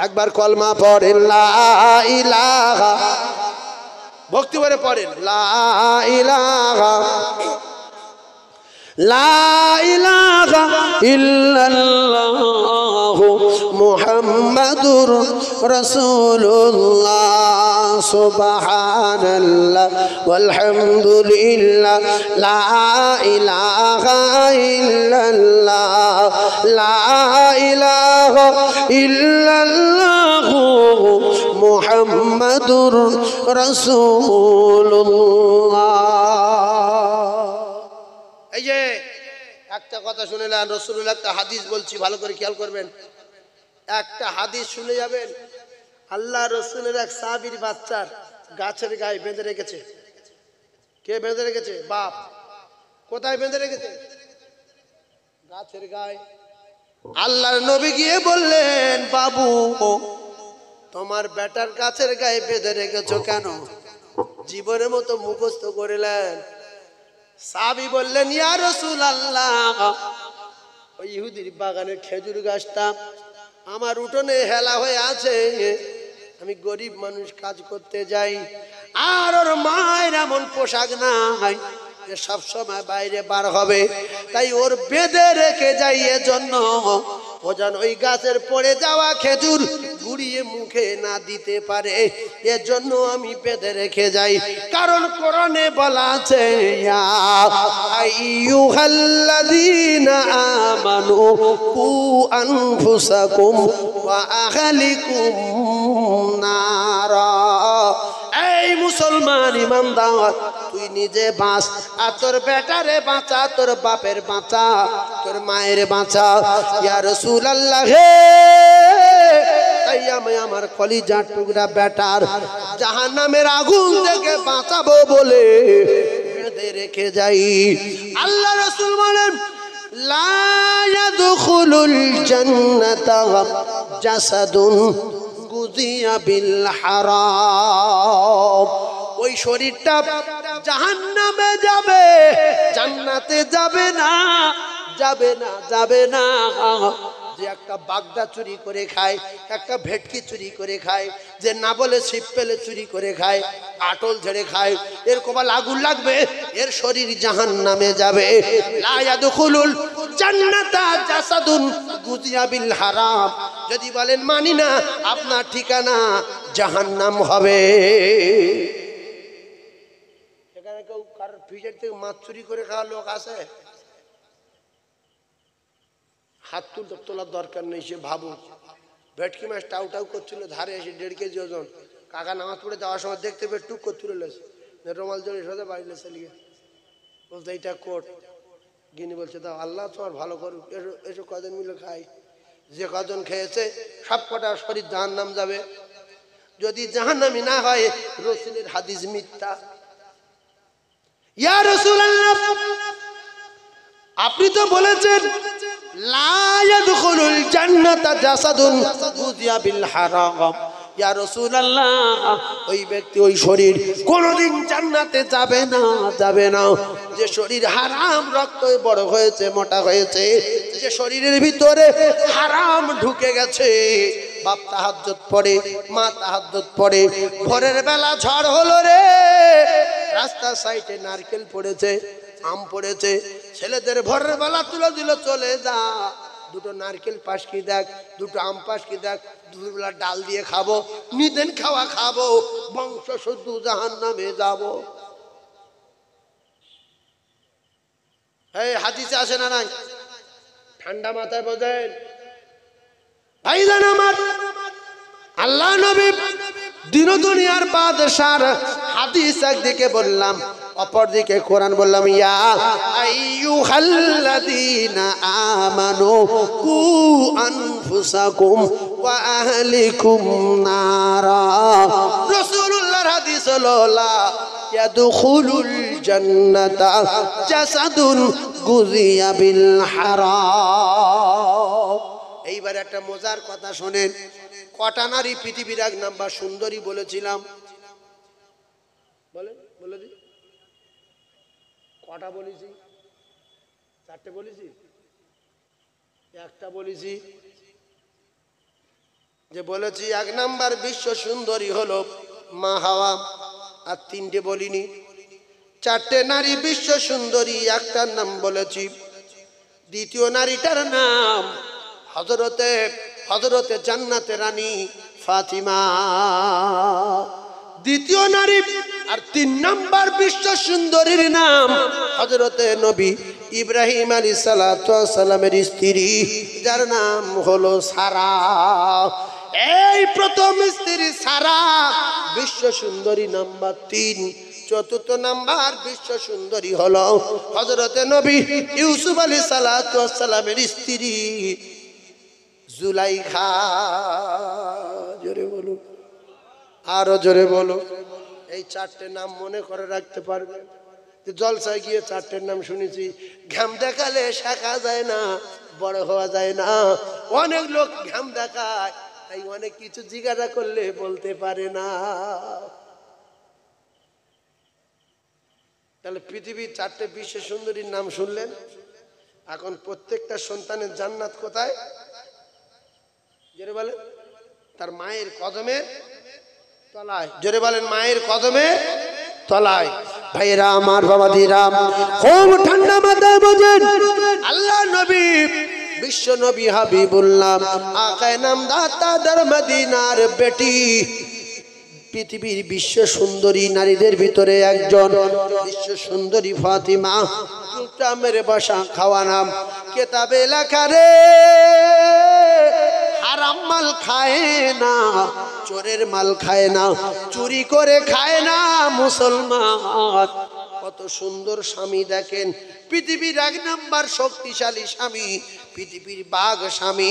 একবার কলমা পড়েন লা ইলাহা ভক্তি করে পড়েন লা ইলাহা লা ইলাহা ইল্লাল্লাহ মুহাম্মাদুর রাসূলুল্লাহ সুবহানাল্লাহ ওয়ালহামদুলিল্লাহ লা ইলাহা ইল্লাল্লাহ লা ইলাহা ইল্লাল্লাহ মুহাম্মাদুর রাসূলুল্লাহ এই যে একটা কথা শুনেলেন রাসূলুল্লাহ একটা হাদিস বলছি ভালো করে খেয়াল করবেন একটা হাদিস শুনে যাবেন আল্লাহ রাসূলের এক সাহাবীর বাচ্চার গাছের গায়ে বেঁধে রেখেছে কে বেঁধে রেখেছে বাপ কোথায় বেঁধে রেখেছে গাছের গায়ে আল্লাহর নবী গিয়ে বললেন বাবু তোমার বেটার গাছের গায়ে বেঁধে রেখেছো কেন জীবনের মতো মুখস্থ করিলেন সাহাবী বললেন ইয়া রাসূলুল্লাহ ওই ইহুদির বাগানের খেজুর গাছটা আমার উঠোনে হেলা হয়ে আছে আমি গরিব মানুষ কাজ করতে যাই আর ওর মায়ের এমন পোশাক নাই যে সব সময় বাইরে বার হবে তাই ওর বেঁধে রেখে যাই এজন্য ও যেন ওই গাছের পড়ে যাওয়া খেজুর গুড়িয়ে মুখে না দিতে পারে এজন্য আমি বেঁধে রেখে যাই কারণ কোরআনে বলা আছে ইয়া আইয়ুহাল্লাযীনা আমানু কু আনফুসাকুম ওয়া আহলিকুম নারা এই মুসলমান ইমানদার তুই নিজে বাঁচ আর তোর বেটারে বাঁচা তোর বাপের বাঁচা তোর মায়ের বাঁচা ইয়া রাসূলুল্লাহ হে তাই আমি আমার কলিজার টুকরা বেটার জাহান্নামের আগুন থেকে বাঁচাবো বলে বেঁধে রেখে যাই আল্লাহ রাসূল বলেন লা ইয়াদখুলুল জান্নাতা জাসাদুন গুযিয়া বিল হারাম ওই শরীরটা জাহান্নামে যাবে জান্নাতে যাবে না, যাবে না, যাবে না। যে একটা বাগদা চুরি করে খায়, একটা ভেটকি চুরি করে খায়, যে না বলে ছিপ পেলে চুরি করে খায়, আটল ঝেড়ে খায়, এর কপাল আগুন লাগবে, এর শরীর জাহান্নামে যাবে। লা ইয়াদখুলুল জান্নাতা জাসাদুন গুযিয়া বিল হারাম। যদি বলেন মানি না, আপনার ঠিকানা জাহান্নাম হবে। এখানে কেউ কারোর ফ্রিজের থেকে মাছ চুরি করে খাওয়া লোক আছে? হাত তোলার দরকার নেই। সে ভাবুক, ভেটকি মাছ টাউ টাউ করছিল, ধারে এসে 1.5 কেজি ওজন। কাকা নামাজ পড়ে যাওয়ার সময় দেখতে পেয়ে টুক করে তুলে লেছে, রোমাল জড়িয়ে সোজা বাড়িলে চালিয়ে বলতে এইটা কোট। গিনি বলছে দাও, আল্লাহ তোমার ভালো করুক, এসো কজন মিলে খাই। যে কজন খেয়েছে সব কটা শরীর জাহান্নাম যাবে। যদি জাহান্নামি না হয়, রাসূলের হাদিস মিথ্যা। ইয়া রাসূলুল্লাহ, আপনি তো বলেছেন লা ইয়াদখুলুল জান্নাতা জাসাদুন গুযিয়া বিল হারাম। ইয়া রাসূলুল্লাহ, ওই ব্যক্তি, ওই শরীর কোনোদিন জান্নাতে যাবে না, যাবে না। যে শরীর হারাম রক্তে বড় হয়েছে, মোটা হয়েছে, যে শরীরের ভিতরে হারাম ঢুকে গেছে। বাপ তাহাজ্জুদ পড়ে, মা তাহাজ্জুদ পড়ে, ভোরের বেলা ঝড় হলো রে, রাস্তার সাইডে নারকেল পড়েছে, আম পড়েছে, ছেলেদের ভোরের বেলা তুলে দিল, চলে যা, দুটো নারকেল পাশ কি দেখ, দুটো আম পাশ কি দেখ, দুপুরবেলা ডাল দিয়ে খাবো, নিদেন খাওয়া খাবো, বংশ শুদ্ধ জাহান্নামে যাব। এই হাদিসে আসে না নাই? ঠান্ডা মাথায় বোঝেন ভাইজান আমার। আল্লাহ নবী দিন দুনিয়ার বাদশার হাদিস একদিকে বললাম, অপরদিকে কোরআন বললাম। ইয়া আইয়ুহাল্লাযীনা আমানু কু আনফুসাকুম ওয়া আহলিকুম নারা। রাসূলুল্লাহর হাদিস হলো লা ইয়াদখুলুল জান্নাতা জাসাদুন গুযিয়া বিল হারাম। এইবার একটা মজার কথা শোনেন। কটা নারী পৃথিবীর 1 নাম্বার সুন্দরী বলেছিলাম? বলেন, বলে দিই। কটা বলেছি? 4টে বলেছি? একটা বলেছি? যে বলেছি 1 নাম্বার বিশ্ব সুন্দরী হলো মা হাওয়া, আর 3টে বলিনি। 4টে নারী বিশ্ব সুন্দরী, একটার নাম বলেছি। দ্বিতীয় নারীটার নাম হযরতে জান্নাতের রানী ফাতিমা, দ্বিতীয় নারী। আর 3 নাম্বার বিশ্ব সুন্দরীর নাম হযরতে নবী ইব্রাহিম আলাইহিস সালাতু ওয়াস সালামের স্ত্রী, যার নাম হলো সারা। এই প্রথম স্ত্রী সারা বিশ্ব সুন্দরী নাম্বার 3। চতুর্থ নাম্বার বিশ্ব সুন্দরী হলো হযরতে নবী ইউসুফ আলাইহিস সালাতু ওয়াস সালামের স্ত্রী জুলাইখা। জোরে বলো, আরো জোরে বলো। এই 4টে নাম মনে করে রাখতে পারবে। জলসায় গিয়ে 4টের নাম শুনেছি। ঘাম দেখালে শেখা যায় না, বড় হওয়া যায় না। অনেক লোক ঘাম দেখায়, তাই অনেক কিছু জিজ্ঞাসা করলে বলতে পারে না। তাহলে পৃথিবীর 4টে বিশ্ব সুন্দরীর নাম শুনলেন। এখন প্রত্যেকটা সন্তানের জান্নাত কোথায়? জোরে বলেন, তার মায়ের কদমের তলায়। জোরে বলেন, মায়ের কদমের তলায়। ভাইরা আমার, বাবাদিরা, খুব ঠান্ডা মাথায় বোঝেন। আল্লাহ নবী, বিশ্ব নবী হাবিবুল্লাহ আকায়ে নামদার তাদের মদিনার বেটি, পৃথিবীর বিশ্ব সুন্দরী নারীদের ভিতরে একজন বিশ্ব সুন্দরী ফাতিমা। মেরে বসা খাওয়া নাম কেতাবে লেখা রে, হারাম মাল খায় না, চোরের মাল খায় না, চুরি করে খায় না মুসলমান। কত সুন্দর স্বামী দেখেন, পৃথিবীর 1 নাম্বার শক্তিশালী স্বামী, পৃথিবীর বাঘ স্বামী।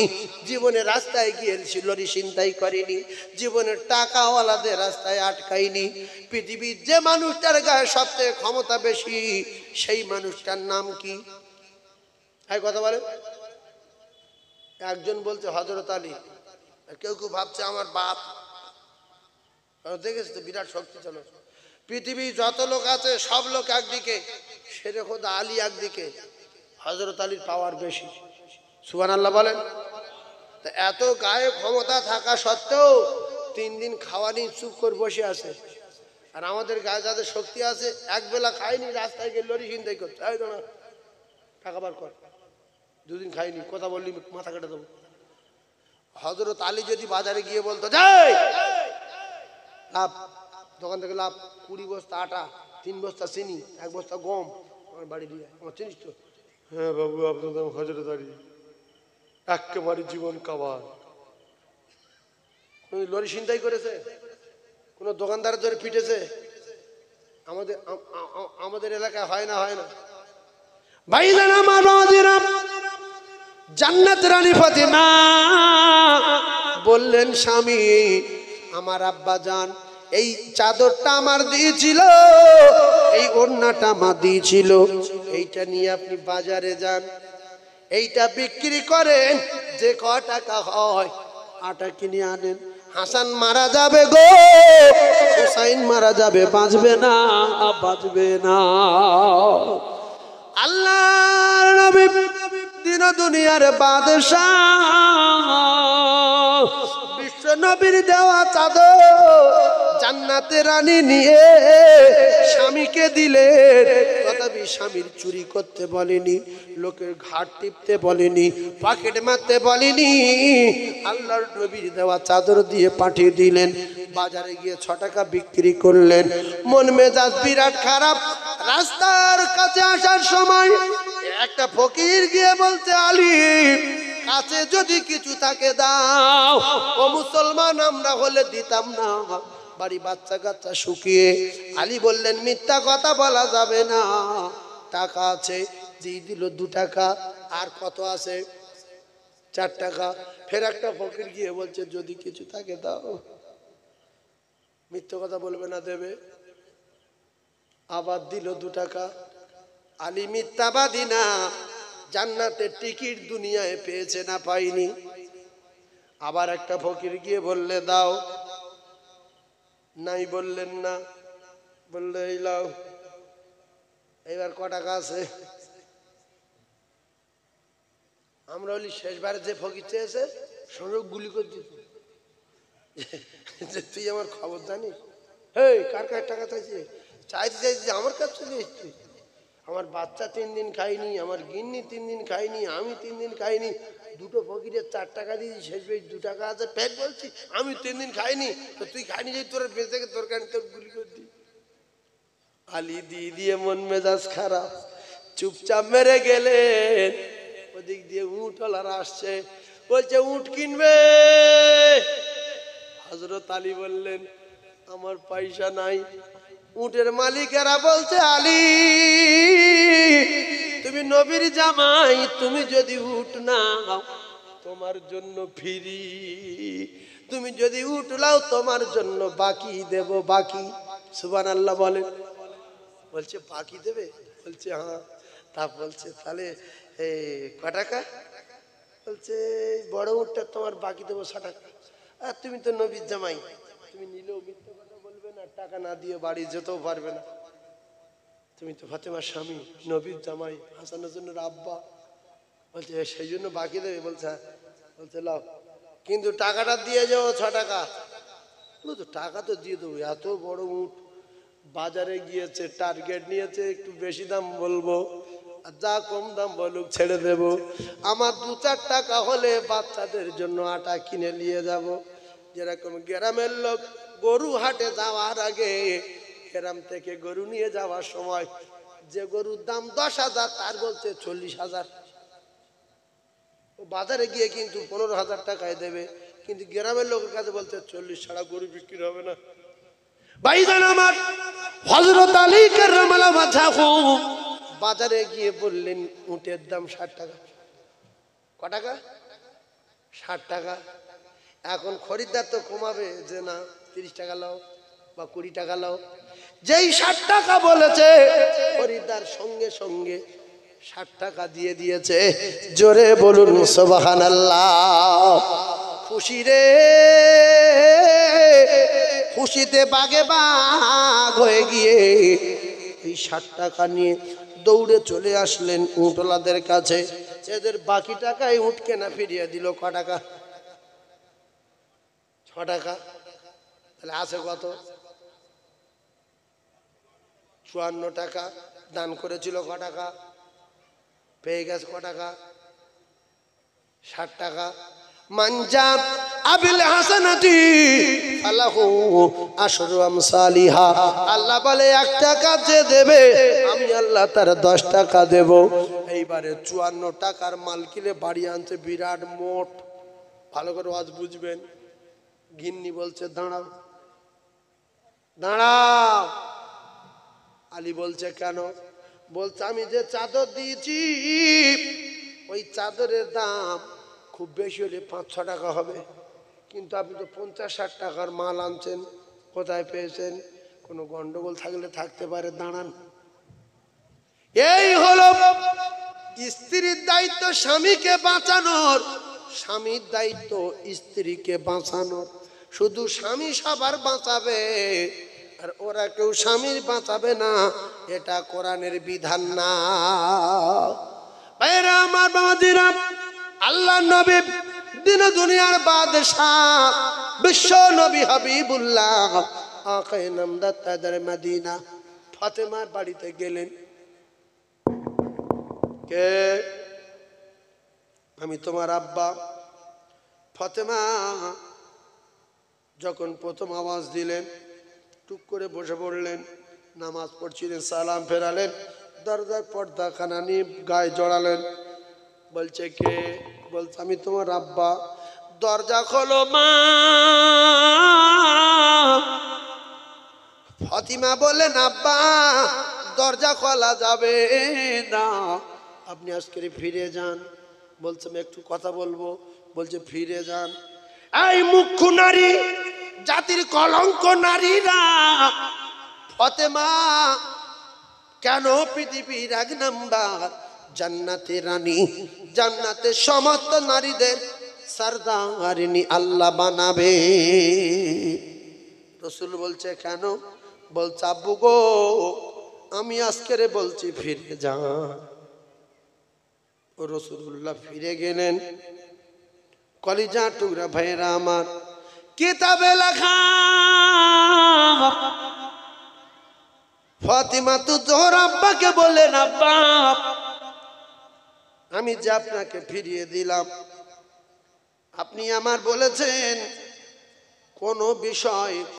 জীবনে রাস্তায় গিয়ে লরি ছিনতাই করেনি, জীবনের টাকাওয়ালাদের রাস্তায় আটকায়নি। পৃথিবীর যে মানুষটার গায়ে সবচেয়ে ক্ষমতা বেশি, সেই মানুষটার নাম কি? কথা বলে। একজন বলছে হযরত আলী, কেউ কেউ ভাবছে আমার বাপ। দেখেছি তো, বিরাট শক্তিশালী। পৃথিবী যত লোক আছে সব লোক একদিকে, শেরে খোদা আলী একদিকে, হযরত আলীর পাওয়ার বেশি। সুবহানাল্লাহ বলেন। তা এত গায়ে ক্ষমতা থাকা সত্ত্বেও 3 দিন খাওয়া নিয়ে চুপ করে বসে আছে। আর আমাদের গায়ে যাদের শক্তি আছে, এক বেলা খায়নি, রাস্তায় গিয়ে লরি ছিনতাই করছে, এই তো না টাকা বার কর, 2 দিন খাইনি, কথা বললি মাথা কেটে দেবো। হযরত আলী যদি বাজারে গিয়ে বলতো, যাই লাভ, দোকান থেকে লাভ 20 বস্তা আটা, 3 বস্তা চিনি, 1 বস্তা গম আমার বাড়ি দিয়ে, আমার চিনিস তো? হ্যাঁ বাবু, আপনার নাম হযরত আলী, একেবারে জীবন কাবার। কোন লরি ছিনতাই করেছে? কোন দোকানদার ধরে পিটেছে? আমাদের এলাকায় হয় না, হয় না। ভাইজান আমার বাবাজিরা, জান্নাত রানী ফাতেমা বললেন, স্বামী আমার আব্বা জান এই চাদরটা আমার দিয়েছিল, এই ওড়নাটা আমার দিয়েছিল, এইটা নিয়ে আপনি বাজারে যান, এইটা বিক্রি করেন, যে ক টাকা হয় আটা কিনে আনেন। হাসান মারা যাবে গো, হুসাইন মারা যাবে, বাঁচবে না, বাঁচবে না। আল্লাহর নবী দিন দুনিয়ার বাদশাহ, বিশ্ব নবীর দেওয়া চাদর জান্নাতে রানী নিয়ে স্বামীকে দিলেন। তথাপি স্বামীর চুরি করতে বলেনি, লোকের ঘাট টিপতে বলেনি, পকেট মারতে বলেনি, আল্লাহর নবীর দেওয়া চাদর দিয়ে পাঠিয়ে দিলেন। বাজারে গিয়ে 6 টাকা বিক্রি করলেন। মন মেজাজ বিরাট খারাপ। রাস্তার কাছে আসার সময় একটা ফকির গিয়ে বলতে, আলী কাছে যদি কিছু থাকে দাও, ও মুসলমান আমরা হলে দিতাম না, বাড়ি বাচ্চা কাচ্চা শুকিয়ে। আলী বললেন, মিথ্যা কথা বলা যাবে না, টাকা আছে। দিয়ে দিল 2 টাকা। আর কত আছে? 4 টাকা। ফের একটা ফকির গিয়ে বলছে, যদি কিছু থাকে দাও। মিথ্যা কথা বলবে না, দেবে। আবার দিল 2 টাকা। আলী মিথ্যাবাদী না, জান্নাতের টিকিট দুনিয়ায় পেয়েছে না পাইনি। আবার একটা ফকির গিয়ে বললে, দাও। নাই বললেন না, বললে, এই লাও। এবার ক টাকা আছে? আমরা বলি, শেষবার যে ফকির চেয়েছে সঙ্গে গুলি করে দিত, যে তুই আমার খবর জানিস? হেই, কার কার টাকা চাইছে? চাইছি আমার কাছে চলে এসছি। আমার বাচ্চা 3 দিন খাইনি, আমার গিন্নি 3 দিন খাইনি, আমি 3 দিন খাইনি। 2টো ফকিরের 4 টাকা দিয়েছি, শেষ বেশ 2 টাকা আছে, ফের বলছি আমি 3 দিন খাইনি, তো তুই খাইনি যে তোর বেঁচে তোর কানে তোর গুলি করে দি। আলী দিয়ে মন মেজাজ খারাপ, চুপচাপ মেরে গেলেন। ওদিক দিয়ে উটওয়ালারা আসছে, বলছে উট কিনবে। হযরত আলী বললেন, আমার পয়সা নাই। উটের মালিকেরা বলছে, আলী তুমি নবীর জামাই, তুমি যদি উট নাও তোমার জন্য ফ্রি, তুমি যদি উট লাও তোমার জন্য বাকি দেব, বাকি। সুবহানাল্লাহ বলেন। বলছে বাকি দেবে? বলছে হ্যাঁ। তা বলছে তাহলে ক টাকা? বলছে বড় উটটা তোমার বাকি দেবো 6 টাকা। আর তুমি তো নবীর জামাই, তুমি নিলেও মিথ্যা কথা বলবে না, টাকা না দিয়ে বাড়ি যেতেও পারবে না। তুমি তো ফাতেমার স্বামী, নবীর জামাই, হাসানের জন্য আব্বা। বলছে সেই জন্য বাকি দেবে? বলছে হ্যাঁ। বলছে লাও, কিন্তু টাকাটা দিয়ে যাও 6 টাকা। বলতো টাকা তো দিয়ে দেবো, এত বড় উট বাজারে গিয়েছে, টার্গেট নিয়েছে, একটু বেশি দাম বলবো, আর যা কম দাম বলুক ছেড়ে দেব। আমার 2-4 টাকা হলে বাচ্চাদের জন্য আটা কিনে নিয়ে যাব। যেরকম গ্রামের লোক গরু হাটে যাওয়ার আগে, গ্রাম থেকে গরু নিয়ে যাওয়ার সময় যে গরুর দাম 10,000 তার বলছে 40,000। ও বাজারে গিয়ে কিন্তু 15,000 টাকায় দেবে, কিন্তু গ্রামের লোকের কাছে বলছে 40 ছাড়া গরু বিক্রি হবে না। ভাইজান আমার, হযরত আলী কাররামাল্লাহু ওয়াজহাহু বাজারে গিয়ে বললেন, উটের দাম 60 টাকা। ক টাকা? 60 টাকা। এখন খরিদ্দার তো কমাবে যে না 30 টাকা লাও বা 20 টাকা লাও। যেই 60 টাকা বলেছে, খরিদ্দার সঙ্গে সঙ্গে 60 টাকা দিয়ে দিয়েছে। জোরে বলুন সুবহানাল্লাহ। খুশি রে খুশিতে বাগে বাগ হয়ে গিয়ে এই 60 টাকা নিয়ে দৌড়ে চলে আসলেন উটওয়ালাদের কাছে। এদের বাকি টাকায় উট কেনা ফিরিয়ে দিল ক টাকা? 6 টাকা। তাহলে আছে কত? 54 টাকা। দান করেছিল ক টাকা? পেয়ে গেছে ক টাকা? 60 টাকা। মানজা আবিল হাসানাতি ফালাহু আশরু আমসালিহা। আল্লাহ বলে 1 টাকা যে দেবে আমি আল্লাহ তার 10 টাকা দেব। এইবারে 54 টাকার মাল কিনে বাড়ি আনছে বিরাট মোট। ভালো করে আজ বুঝবেন। গিন্নি বলছে দাঁড়াও দাঁড়াও। আলী বলছে কেন? বলছে আমি যে চাদর দিয়েছি ওই চাদরের দাম খুব বেশি হলে 5-6 টাকা হবে, কিন্তু আপনি তো 50-60 টাকার মাল আনছেন, কোথায় পেয়েছেন? কোনো গন্ডগোল থাকলে থাকতে পারে, দাঁড়ান। এই হলো স্ত্রীর দায়িত্ব স্বামীকে বাঁচানোর, স্বামীর দায়িত্ব স্ত্রীকে বাঁচানোর। শুধু স্বামী সবার বাঁচাবে আর ওরা কেউ স্বামীর বাঁচাবে না, এটা কোরআনের বিধান না। ভাইরা আমার, বাবাজিরা, আল্লাহ নবী দিন দুনিয়ার বাদশাহ বিশ্ব নবী হাবিবুল্লাহ আকায়ে নামদার তাজদার মদিনা ফাতেমার বাড়িতে গেলেন। কে? আমি তোমার আব্বা। ফাতেমা যখন প্রথম আওয়াজ দিলেন টুক করে বসে পড়লেন, নামাজ পড়ছিলেন, সালাম ফেরালেন, দরজার পর্দাখানা নিয়ে গায়ে জড়ালেন। বলছে কে? বলছে আমি তোমার আব্বা। দরজা খোলো মা। ফাতিমা বললেন আব্বা দরজা খোলা যাবে না, আপনি আজকে ফিরে যান। বলছে আমি একটু কথা বলবো। বলছে ফিরে যান। এই মুখ্য নারী, জাতির কলঙ্ক নারীরা, ফাতেমা কেন পৃথিবীর 1 নাম্বার জান্নাতে রানী, জান্নাতে সমস্ত নারীদের সরদারিনী আল্লাহ বানাবে। রাসূল বলছে কেন? বলছে আব্বু গো আমি আজকে বলছি ফিরে যান। ও রাসূলুল্লাহ ফিরে গেলেন। কলিজা টুকরা ভাইরা আমার, কিতাবে লেখা ফাতিমা তো জোহর আব্বাকে বললেন আব্বা আমি যে আপনাকে ফিরিয়ে দিলাম, আপনি আমার বলেছেন কোন বিষয়